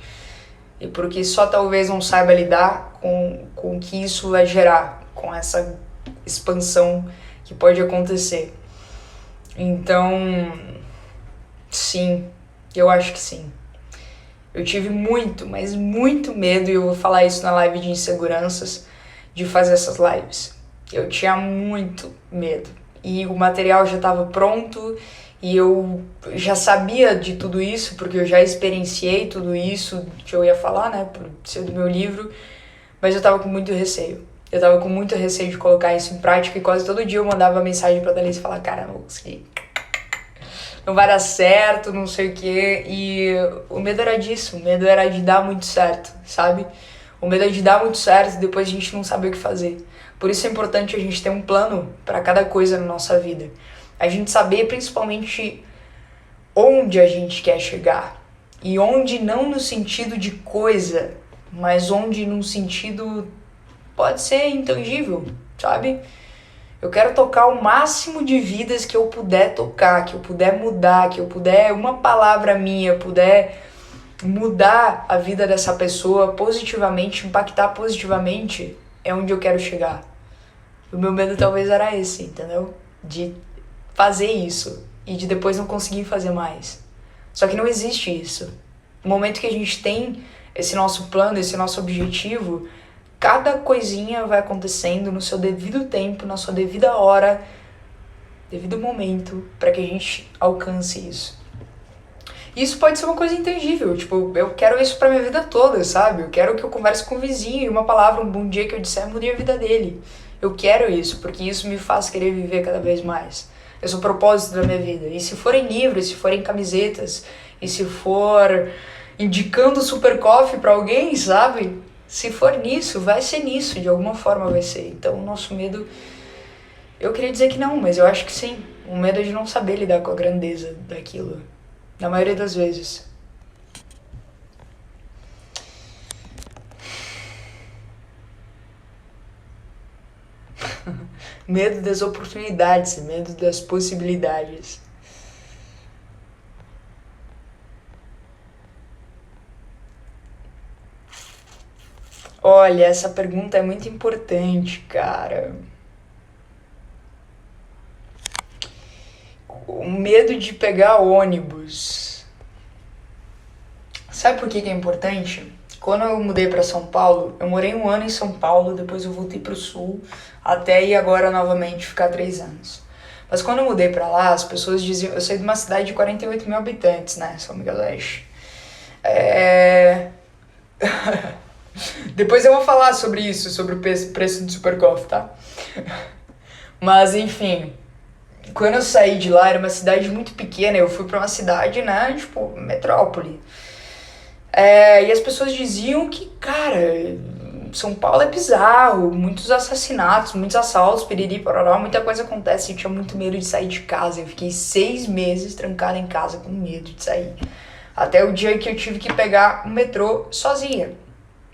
E porque só talvez não saiba lidar com o que isso vai gerar, com essa expansão que pode acontecer. Então, sim, eu acho que sim. Eu tive muito, mas muito medo, e eu vou falar isso na live de inseguranças, de fazer essas lives. Eu tinha muito medo. E o material já estava pronto, e eu já sabia de tudo isso, porque eu já experienciei tudo isso que eu ia falar, né, por ser do meu livro, mas eu tava com muito receio. Eu tava com muito receio de colocar isso em prática, e quase todo dia eu mandava mensagem pra Thalys e falava, cara, não vou conseguir. Não vai dar certo, não sei o quê. E o medo era disso, o medo era de dar muito certo, sabe? O medo é de dar muito certo e depois a gente não saber o que fazer. Por isso é importante a gente ter um plano para cada coisa na nossa vida. A gente saber principalmente onde a gente quer chegar. E onde não no sentido de coisa, mas onde num sentido pode ser intangível, sabe? Eu quero tocar o máximo de vidas que eu puder tocar, que eu puder mudar, que eu puder, uma palavra minha, puder mudar a vida dessa pessoa positivamente, impactar positivamente, é onde eu quero chegar. O meu medo talvez era esse, entendeu? De fazer isso e de depois não conseguir fazer mais. Só que não existe isso. No momento que a gente tem esse nosso plano, esse nosso objetivo, cada coisinha vai acontecendo no seu devido tempo, na sua devida hora, devido momento, para que a gente alcance isso. Isso pode ser uma coisa intangível, tipo, eu quero isso pra minha vida toda, sabe? Eu quero que eu converse com o vizinho e uma palavra, um bom dia que eu disser, mudei a vida dele. Eu quero isso, porque isso me faz querer viver cada vez mais. Esse é o propósito da minha vida. E se forem livros, se forem camisetas, e se for indicando Super Coffee pra alguém, sabe? Se for nisso, vai ser nisso, de alguma forma vai ser. Então, o nosso medo, eu queria dizer que não, mas eu acho que sim. O medo é de não saber lidar com a grandeza daquilo, na maioria das vezes. Medo das oportunidades, medo das possibilidades. Olha, essa pergunta é muito importante, cara. O medo de pegar ônibus. Sabe por que é importante? Quando eu mudei para São Paulo, eu morei 1 ano em São Paulo, depois eu voltei pro Sul, até ir agora novamente ficar 3 anos. Mas quando eu mudei pra lá, as pessoas diziam... Eu saí de uma cidade de 48 mil habitantes, né? São Miguel do Oeste. Depois eu vou falar sobre isso, sobre o preço do Super Coffee, tá? Mas, enfim... Quando eu saí de lá, era uma cidade muito pequena, eu fui pra uma cidade, né, tipo, metrópole. E as pessoas diziam que, cara, São Paulo é bizarro, muitos assassinatos, muitos assaltos, piriri, pororó, muita coisa acontece. Eu tinha muito medo de sair de casa, eu fiquei 6 meses trancada em casa com medo de sair. Até o dia que eu tive que pegar o metrô sozinha.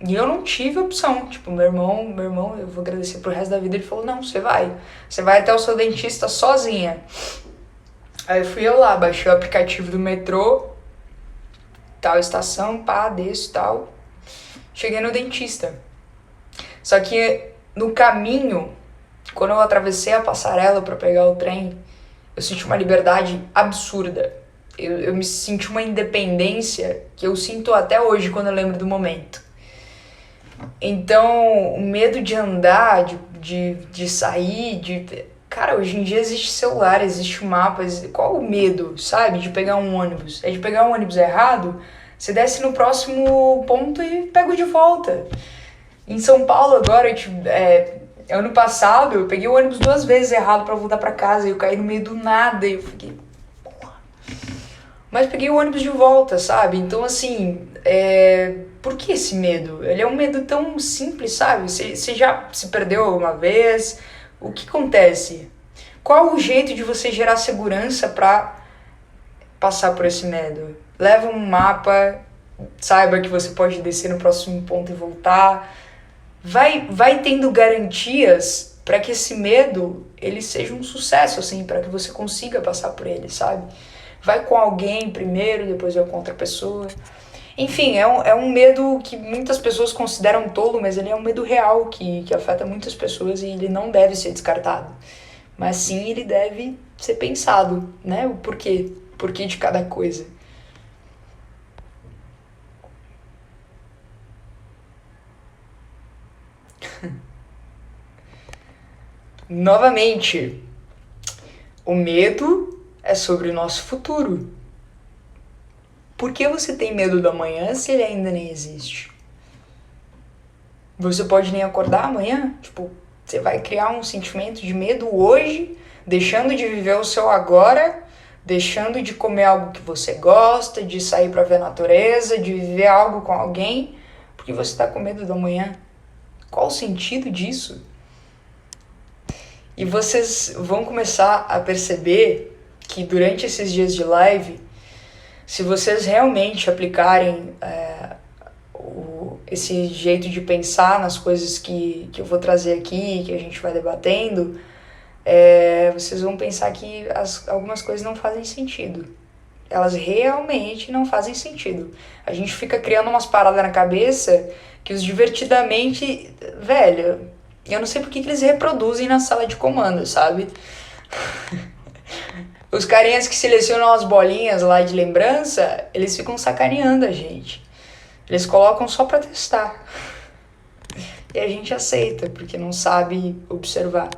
E eu não tive opção, tipo, meu irmão, eu vou agradecer pro resto da vida, ele falou, não, você vai até o seu dentista sozinha. Aí fui eu lá, baixei o aplicativo do metrô, tal estação, pá, desço e tal, cheguei no dentista. Só que no caminho, quando eu atravessei a passarela pra pegar o trem, eu senti uma liberdade absurda. Eu me senti uma independência que eu sinto até hoje quando eu lembro do momento. Então, o medo de andar, de sair, Cara, hoje em dia existe celular, existe mapa, qual o medo, sabe, de pegar um ônibus? É de pegar um ônibus errado, você desce no próximo ponto e pega o de volta. Em São Paulo agora, ano passado, eu peguei o ônibus 2 vezes errado pra voltar pra casa, e eu caí no meio do nada, e eu fiquei... Mas peguei o ônibus de volta, sabe? Então, assim, por que esse medo? Ele é um medo tão simples, sabe? Você já se perdeu uma vez, o que acontece? Qual o jeito de você gerar segurança para passar por esse medo? Leva um mapa, saiba que você pode descer no próximo ponto e voltar. Vai tendo garantias para que esse medo ele seja um sucesso, assim, para que você consiga passar por ele, sabe? Vai com alguém primeiro, depois vai com outra pessoa. Enfim, é um medo que muitas pessoas consideram tolo, mas ele é um medo real que afeta muitas pessoas e ele não deve ser descartado. Mas sim, ele deve ser pensado, né? O porquê. O porquê de cada coisa. Novamente, o medo é sobre o nosso futuro. Por que você tem medo do amanhã se ele ainda nem existe? Você pode nem acordar amanhã? Tipo, você vai criar um sentimento de medo hoje, deixando de viver o seu agora, deixando de comer algo que você gosta, de sair para ver a natureza, de viver algo com alguém, porque você está com medo do amanhã. Qual o sentido disso? E vocês vão começar a perceber que durante esses dias de live, se vocês realmente aplicarem esse jeito de pensar nas coisas que eu vou trazer aqui, que a gente vai debatendo, vocês vão pensar que algumas coisas não fazem sentido. Elas realmente não fazem sentido. A gente fica criando umas paradas na cabeça que os divertidamente... Velho, eu não sei por que eles reproduzem na sala de comando, sabe? Os carinhas que selecionam as bolinhas lá de lembrança, eles ficam sacaneando a gente. Eles colocam só pra testar. E a gente aceita, porque não sabe observar.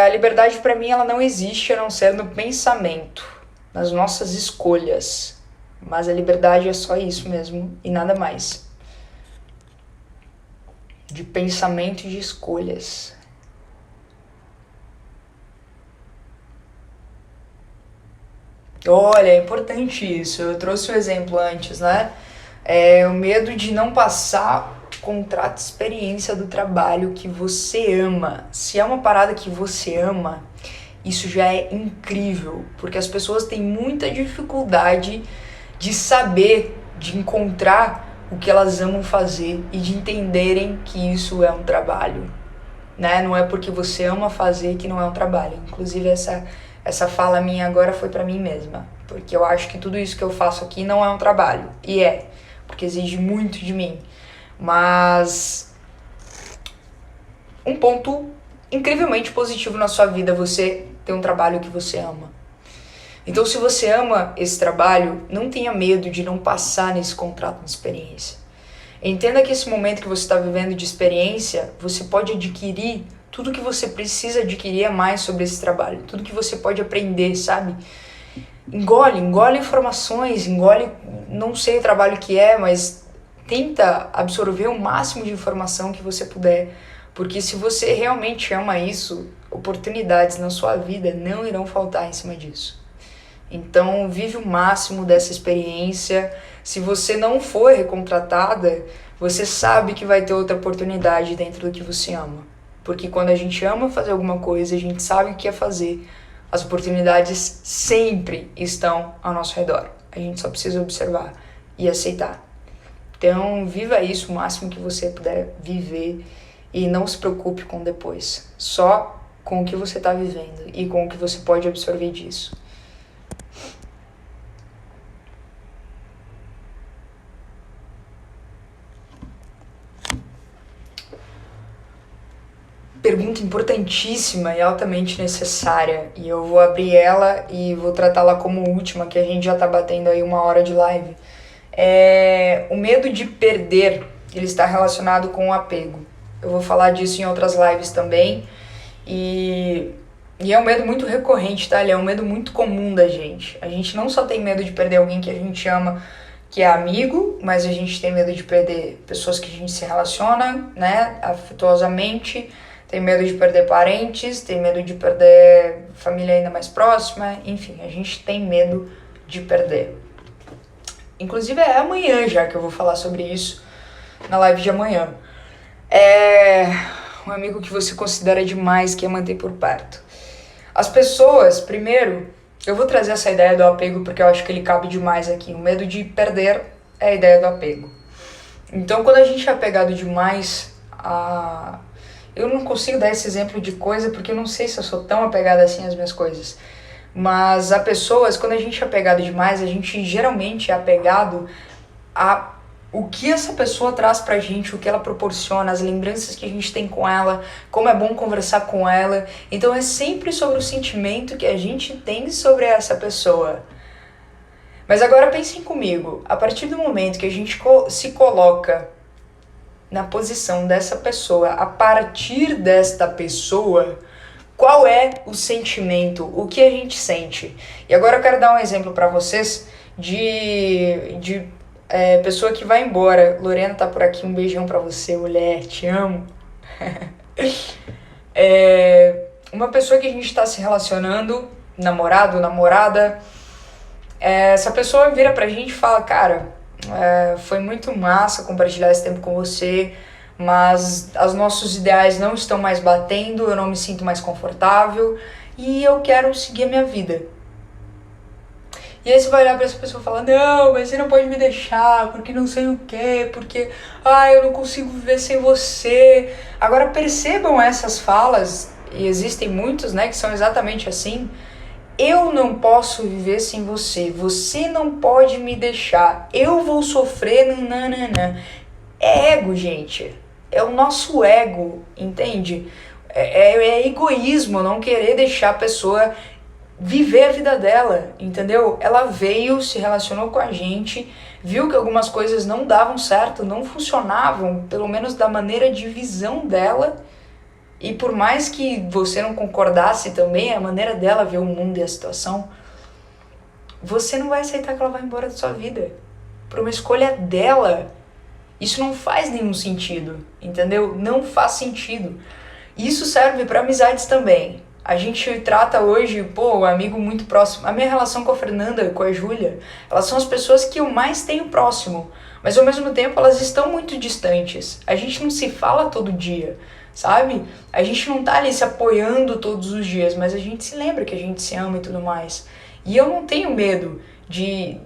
A liberdade pra mim ela não existe a não ser no pensamento, nas nossas escolhas. Mas a liberdade é só isso mesmo e nada mais. De pensamento e de escolhas. Olha, é importante isso. Eu trouxe o exemplo antes, né? O medo de não passar o contrato de experiência do trabalho que você ama. Se é uma parada que você ama, isso já é incrível, porque as pessoas têm muita dificuldade de saber, de encontrar o que elas amam fazer e de entenderem que isso é um trabalho, né? Não é porque você ama fazer que não é um trabalho. Inclusive essa fala minha agora foi pra mim mesma, porque eu acho que tudo isso que eu faço aqui não é um trabalho, e porque exige muito de mim. Mas um ponto incrivelmente positivo na sua vida é você ter um trabalho que você ama. Então, se você ama esse trabalho, não tenha medo de não passar nesse contrato de experiência. Entenda que esse momento que você está vivendo de experiência, você pode adquirir tudo que você precisa adquirir a mais sobre esse trabalho. Tudo que você pode aprender, sabe? Engole informações, não sei o trabalho que é, mas tenta absorver o máximo de informação que você puder. Porque se você realmente ama isso, oportunidades na sua vida não irão faltar em cima disso. Então, vive o máximo dessa experiência. Se você não for recontratada, você sabe que vai ter outra oportunidade dentro do que você ama. Porque quando a gente ama fazer alguma coisa, a gente sabe o que é fazer. As oportunidades sempre estão ao nosso redor. A gente só precisa observar e aceitar. Então, viva isso o máximo que você puder viver e não se preocupe com depois. Só com o que você está vivendo e com o que você pode absorver disso. Pergunta importantíssima e altamente necessária, e eu vou abrir ela e vou tratá-la como última, que a gente já tá batendo aí 1 hora de live. O medo de perder, ele está relacionado com o apego. Eu vou falar disso em outras lives também, e é um medo muito recorrente, tá? Ele é um medo muito comum da gente. A gente não só tem medo de perder alguém que a gente ama, que é amigo, mas a gente tem medo de perder pessoas que a gente se relaciona, né, afetuosamente. Tem medo de perder parentes, tem medo de perder família ainda mais próxima, enfim, a gente tem medo de perder. Inclusive é amanhã já que eu vou falar sobre isso, na live de amanhã. É um amigo que você considera demais, que é manter por perto. As pessoas, primeiro, eu vou trazer essa ideia do apego porque eu acho que ele cabe demais aqui. O medo de perder é a ideia do apego. Então, quando a gente é apegado demais a... Eu não consigo dar esse exemplo de coisa porque eu não sei se eu sou tão apegada assim às minhas coisas. Mas a pessoas, quando a gente é apegado demais, a gente geralmente é apegado a o que essa pessoa traz pra gente, o que ela proporciona, as lembranças que a gente tem com ela, como é bom conversar com ela. Então é sempre sobre o sentimento que a gente tem sobre essa pessoa. Mas agora pensem comigo, a partir do momento que a gente se coloca na posição dessa pessoa, a partir desta pessoa, qual é o sentimento, o que a gente sente? E agora eu quero dar um exemplo pra vocês de pessoa que vai embora. Lorena tá por aqui, um beijão pra você, mulher, te amo. Uma pessoa que a gente tá se relacionando, namorado, namorada, essa pessoa vira pra gente e fala, cara, foi muito massa compartilhar esse tempo com você, mas os nossos ideais não estão mais batendo, eu não me sinto mais confortável e eu quero seguir a minha vida. E aí você vai olhar pra essa pessoa e falar, não, mas você não pode me deixar, porque não sei o quê, porque eu não consigo viver sem você. Agora percebam essas falas, e existem muitos, né, que são exatamente assim. Eu não posso viver sem você, você não pode me deixar, eu vou sofrer, nananana. É ego, gente, é o nosso ego, entende? É egoísmo não querer deixar a pessoa viver a vida dela, entendeu? Ela veio, se relacionou com a gente, viu que algumas coisas não davam certo, não funcionavam, pelo menos da maneira de visão dela, e por mais que você não concordasse também, a maneira dela ver o mundo e a situação, você não vai aceitar que ela vai embora da sua vida, por uma escolha dela. Isso não faz nenhum sentido, entendeu? Não faz sentido. Isso serve para amizades também. A gente trata hoje, um amigo muito próximo. A minha relação com a Fernanda, com a Júlia, elas são as pessoas que eu mais tenho próximo. Mas ao mesmo tempo elas estão muito distantes. A gente não se fala todo dia, sabe? A gente não tá ali se apoiando todos os dias, mas a gente se lembra que a gente se ama e tudo mais. E eu não tenho medo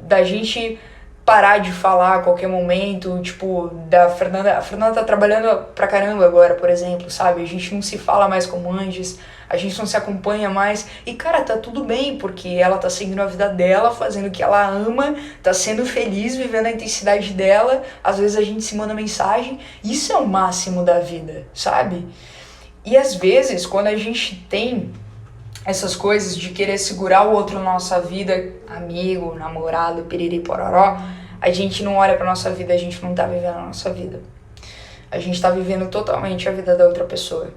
da gente parar de falar a qualquer momento, tipo, a Fernanda tá trabalhando pra caramba agora, por exemplo, sabe? A gente não se fala mais como antes, a gente não se acompanha mais, e cara, tá tudo bem, porque ela tá seguindo a vida dela, fazendo o que ela ama, tá sendo feliz, vivendo a intensidade dela, às vezes a gente se manda mensagem, isso é o máximo da vida, sabe? E às vezes, quando a gente tem essas coisas de querer segurar o outro na nossa vida, amigo, namorado, piriri pororó, a gente não olha pra nossa vida, a gente não tá vivendo a nossa vida. A gente tá vivendo totalmente a vida da outra pessoa.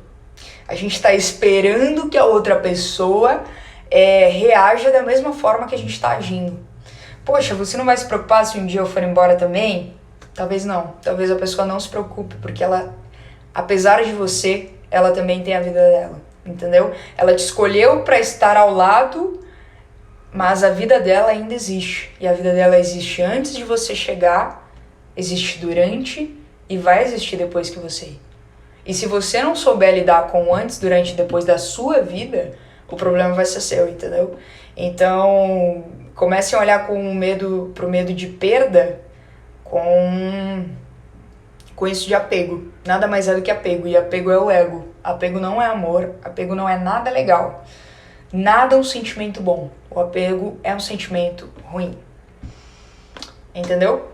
A gente tá esperando que a outra pessoa reaja da mesma forma que a gente tá agindo. Poxa, você não vai se preocupar se um dia eu for embora também? Talvez não. Talvez a pessoa não se preocupe, porque ela, apesar de você, ela também tem a vida dela. Entendeu? Ela te escolheu para estar ao lado, mas a vida dela ainda existe. E a vida dela existe antes de você chegar, existe durante e vai existir depois que você ir. E se você não souber lidar com o antes, durante e depois da sua vida, o problema vai ser seu, entendeu? Então, comecem a olhar pro medo de perda com isso de apego. Nada mais é do que apego, e apego é o ego. Apego não é amor, apego não é nada legal. Nada é um sentimento bom. O apego é um sentimento ruim. Entendeu?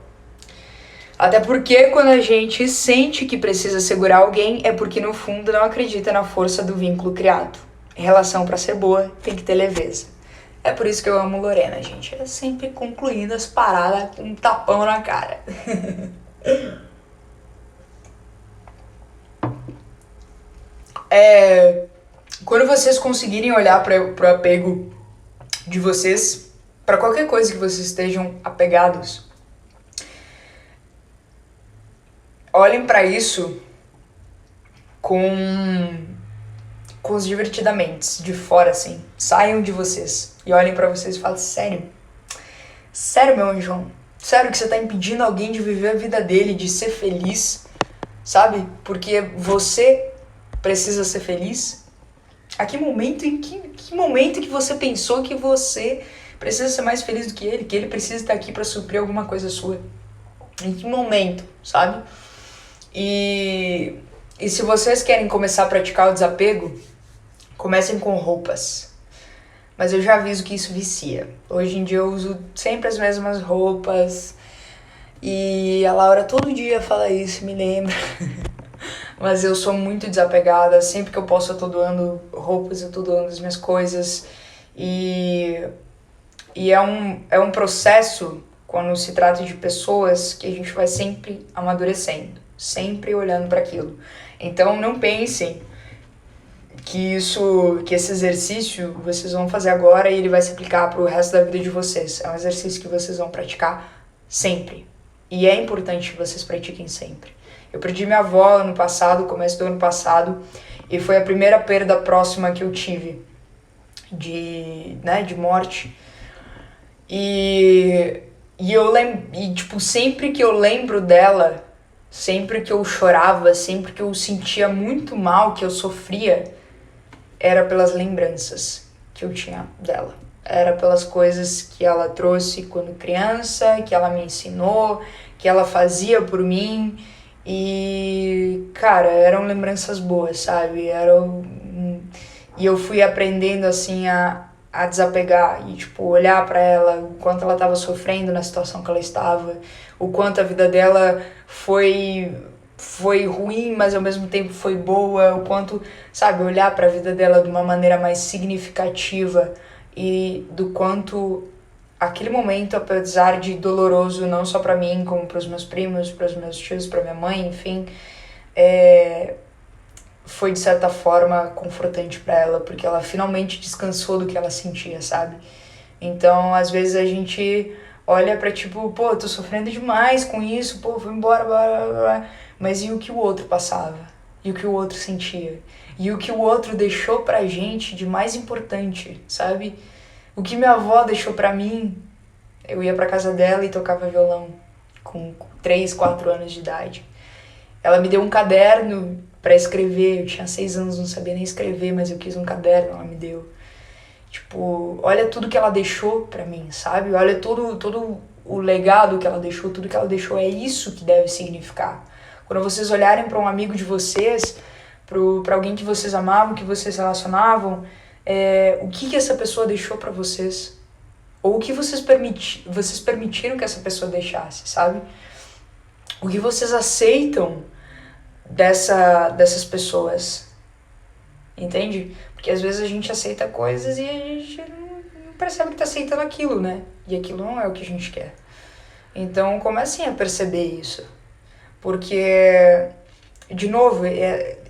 Até porque quando a gente sente que precisa segurar alguém, é porque no fundo não acredita na força do vínculo criado. Relação pra ser boa tem que ter leveza. É por isso que eu amo Lorena, gente. É sempre concluindo as paradas com um tapão na cara. Quando vocês conseguirem olhar pro apego de vocês, pra qualquer coisa que vocês estejam apegados, olhem pra isso com os divertidamente, de fora assim. Saiam de vocês e olhem pra vocês e falem, sério, meu anjão, Sério que você tá impedindo alguém de viver a vida dele, de ser feliz, sabe? Porque você precisa ser feliz. A que momento, que momento que você pensou que você precisa ser mais feliz do que ele precisa estar aqui pra suprir alguma coisa sua? Em que momento, sabe? E se vocês querem começar a praticar o desapego, comecem com roupas. Mas eu já aviso que isso vicia. Hoje em dia eu uso sempre as mesmas roupas. E a Laura todo dia fala isso, me lembra. Mas eu sou muito desapegada. Sempre que eu posso eu tô doando roupas, eu tô doando as minhas coisas. E é um processo, quando se trata de pessoas, que a gente vai sempre amadurecendo. Sempre olhando para aquilo. Então não pensem que esse exercício vocês vão fazer agora e ele vai se aplicar pro resto da vida de vocês. É um exercício que vocês vão praticar sempre. E é importante que vocês pratiquem sempre. Eu perdi minha avó ano passado, começo do ano passado, e foi a primeira perda próxima que eu tive de morte. E tipo, sempre que eu lembro dela, sempre que eu chorava, sempre que eu sentia muito mal, que eu sofria, era pelas lembranças que eu tinha dela. Era pelas coisas que ela trouxe quando criança, que ela me ensinou, que ela fazia por mim. E, cara, eram lembranças boas, sabe? E eu fui aprendendo, assim, a desapegar e, tipo, olhar pra ela, o quanto ela tava sofrendo na situação que ela estava, o quanto a vida dela foi ruim, mas ao mesmo tempo foi boa, o quanto, sabe, olhar para a vida dela de uma maneira mais significativa e do quanto aquele momento, apesar de doloroso não só para mim, como para os meus primos, para os meus tios, para minha mãe, enfim, foi de certa forma confortante para ela, porque ela finalmente descansou do que ela sentia, sabe? Então, às vezes a gente olha pra tipo, pô, tô sofrendo demais com isso, pô, vou embora, blá, blá, blá. Mas e o que o outro passava? E o que o outro sentia? E o que o outro deixou pra gente de mais importante, sabe? O que minha avó deixou pra mim, eu ia pra casa dela e tocava violão com 3, 4 anos de idade. Ela me deu um caderno pra escrever, eu tinha 6 anos, não sabia nem escrever, mas eu quis um caderno, ela me deu. Tipo, olha tudo que ela deixou pra mim, sabe? Olha todo o legado que ela deixou, tudo que ela deixou, é isso que deve significar. Quando vocês olharem pra um amigo de vocês, pra alguém que vocês amavam, que vocês relacionavam, o que essa pessoa deixou pra vocês? Ou o que vocês permitiram que essa pessoa deixasse, sabe? O que vocês aceitam dessas pessoas, entende? Porque às vezes a gente aceita coisas e a gente não percebe que tá aceitando aquilo, né? E aquilo não é o que a gente quer. Então comecem a perceber isso. Porque, de novo,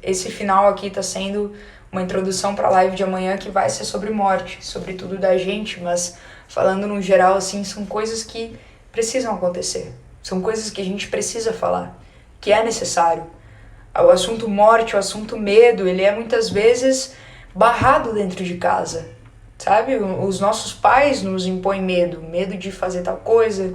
esse final aqui tá sendo uma introdução pra live de amanhã que vai ser sobre morte, sobre tudo da gente, mas falando no geral, assim, são coisas que precisam acontecer. São coisas que a gente precisa falar, que é necessário. O assunto morte, o assunto medo, ele é muitas vezes barrado dentro de casa, sabe? Os nossos pais nos impõem medo de fazer tal coisa,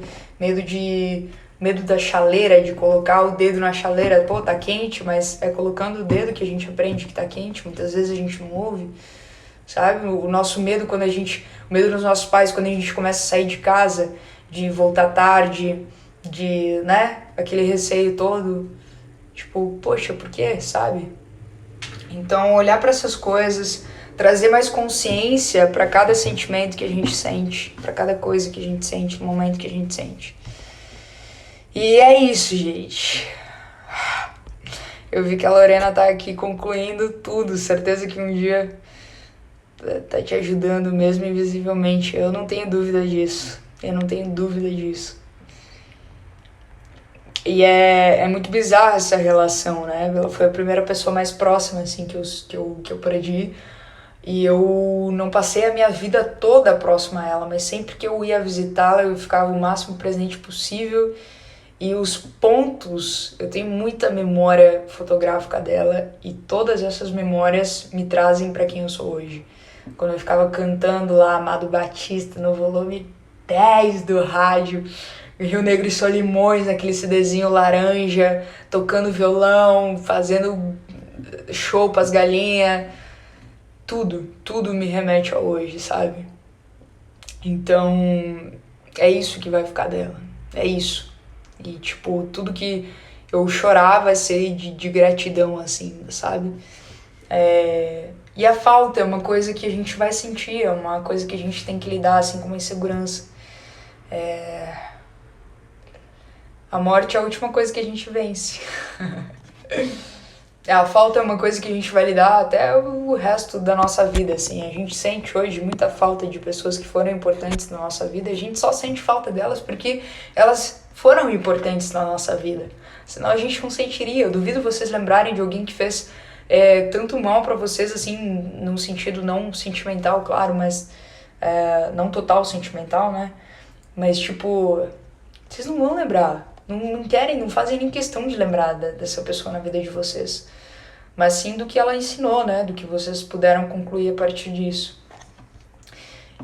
medo da chaleira, de colocar o dedo na chaleira, pô, tá quente, mas é colocando o dedo que a gente aprende que tá quente, muitas vezes a gente não ouve, sabe? O nosso medo o medo dos nossos pais quando a gente começa a sair de casa, de voltar tarde, né, aquele receio todo, tipo, poxa, por quê, sabe? Então, olhar para essas coisas, trazer mais consciência para cada sentimento que a gente sente, para cada coisa que a gente sente, no momento que a gente sente. E é isso, gente. Eu vi que a Lorena tá aqui concluindo tudo, certeza que um dia tá te ajudando mesmo invisivelmente. Eu não tenho dúvida disso. E é muito bizarra essa relação, né? Ela foi a primeira pessoa mais próxima, assim, que eu perdi. E eu não passei a minha vida toda próxima a ela, mas sempre que eu ia visitá-la, eu ficava o máximo presente possível. E os pontos, eu tenho muita memória fotográfica dela e todas essas memórias me trazem para quem eu sou hoje. Quando eu ficava cantando lá Amado Batista no volume 10 do rádio, Rio Negro e Solimões, naquele CDzinho laranja, tocando violão, fazendo show pras galinhas. Tudo me remete a hoje, sabe? Então, é isso que vai ficar dela. É isso. E, tipo, tudo que eu chorar vai ser de gratidão, assim, sabe? E a falta é uma coisa que a gente vai sentir, é uma coisa que a gente tem que lidar, assim, com uma insegurança. A morte é a última coisa que a gente vence. A falta é uma coisa que a gente vai lidar até o resto da nossa vida, assim. A gente sente hoje muita falta de pessoas que foram importantes na nossa vida. A gente só sente falta delas porque elas foram importantes na nossa vida. Senão a gente não sentiria. Eu duvido vocês lembrarem de alguém que fez tanto mal pra vocês, assim, num sentido não sentimental, claro, mas não total sentimental, né? Mas, tipo, vocês não vão lembrar. Não querem, não fazem nem questão de lembrar dessa pessoa na vida de vocês. Mas sim do que ela ensinou, né? Do que vocês puderam concluir a partir disso.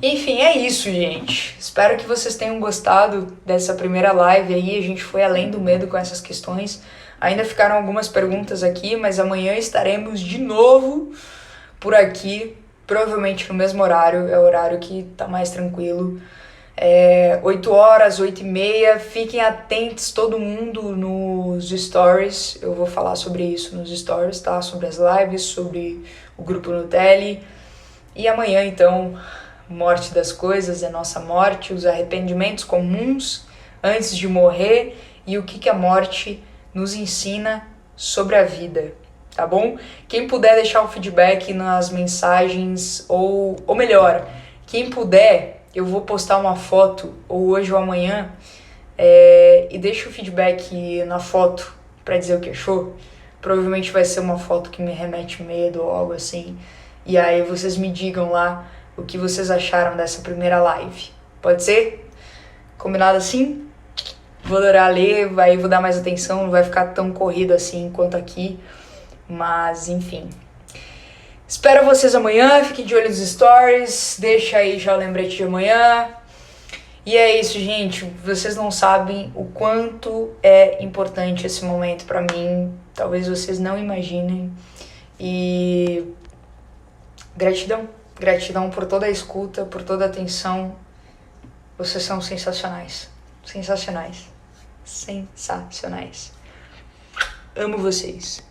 Enfim, é isso, gente. Espero que vocês tenham gostado dessa primeira live aí. A gente foi além do medo com essas questões. Ainda ficaram algumas perguntas aqui, mas amanhã estaremos de novo por aqui. Provavelmente no mesmo horário. É o horário que tá mais tranquilo. 8 horas, 8h30, fiquem atentos todo mundo nos stories, eu vou falar sobre isso nos stories, tá? Sobre as lives, sobre o grupo no Tele. E amanhã, então, morte das coisas, é nossa morte, os arrependimentos comuns antes de morrer e o que a morte nos ensina sobre a vida, tá bom? Quem puder deixar o feedback nas mensagens, ou melhor, quem puder... Eu vou postar uma foto, ou hoje ou amanhã, e deixa o feedback na foto pra dizer o que achou. Provavelmente vai ser uma foto que me remete medo ou algo assim. E aí vocês me digam lá o que vocês acharam dessa primeira live. Pode ser? Combinado assim? Vou adorar ler, aí vou dar mais atenção, não vai ficar tão corrido assim quanto aqui. Mas, enfim... Espero vocês amanhã, fique de olho nos stories, deixa aí já o lembrete de amanhã. E é isso, gente, vocês não sabem o quanto é importante esse momento pra mim, talvez vocês não imaginem. E gratidão por toda a escuta, por toda a atenção. Vocês são sensacionais, sensacionais. Amo vocês.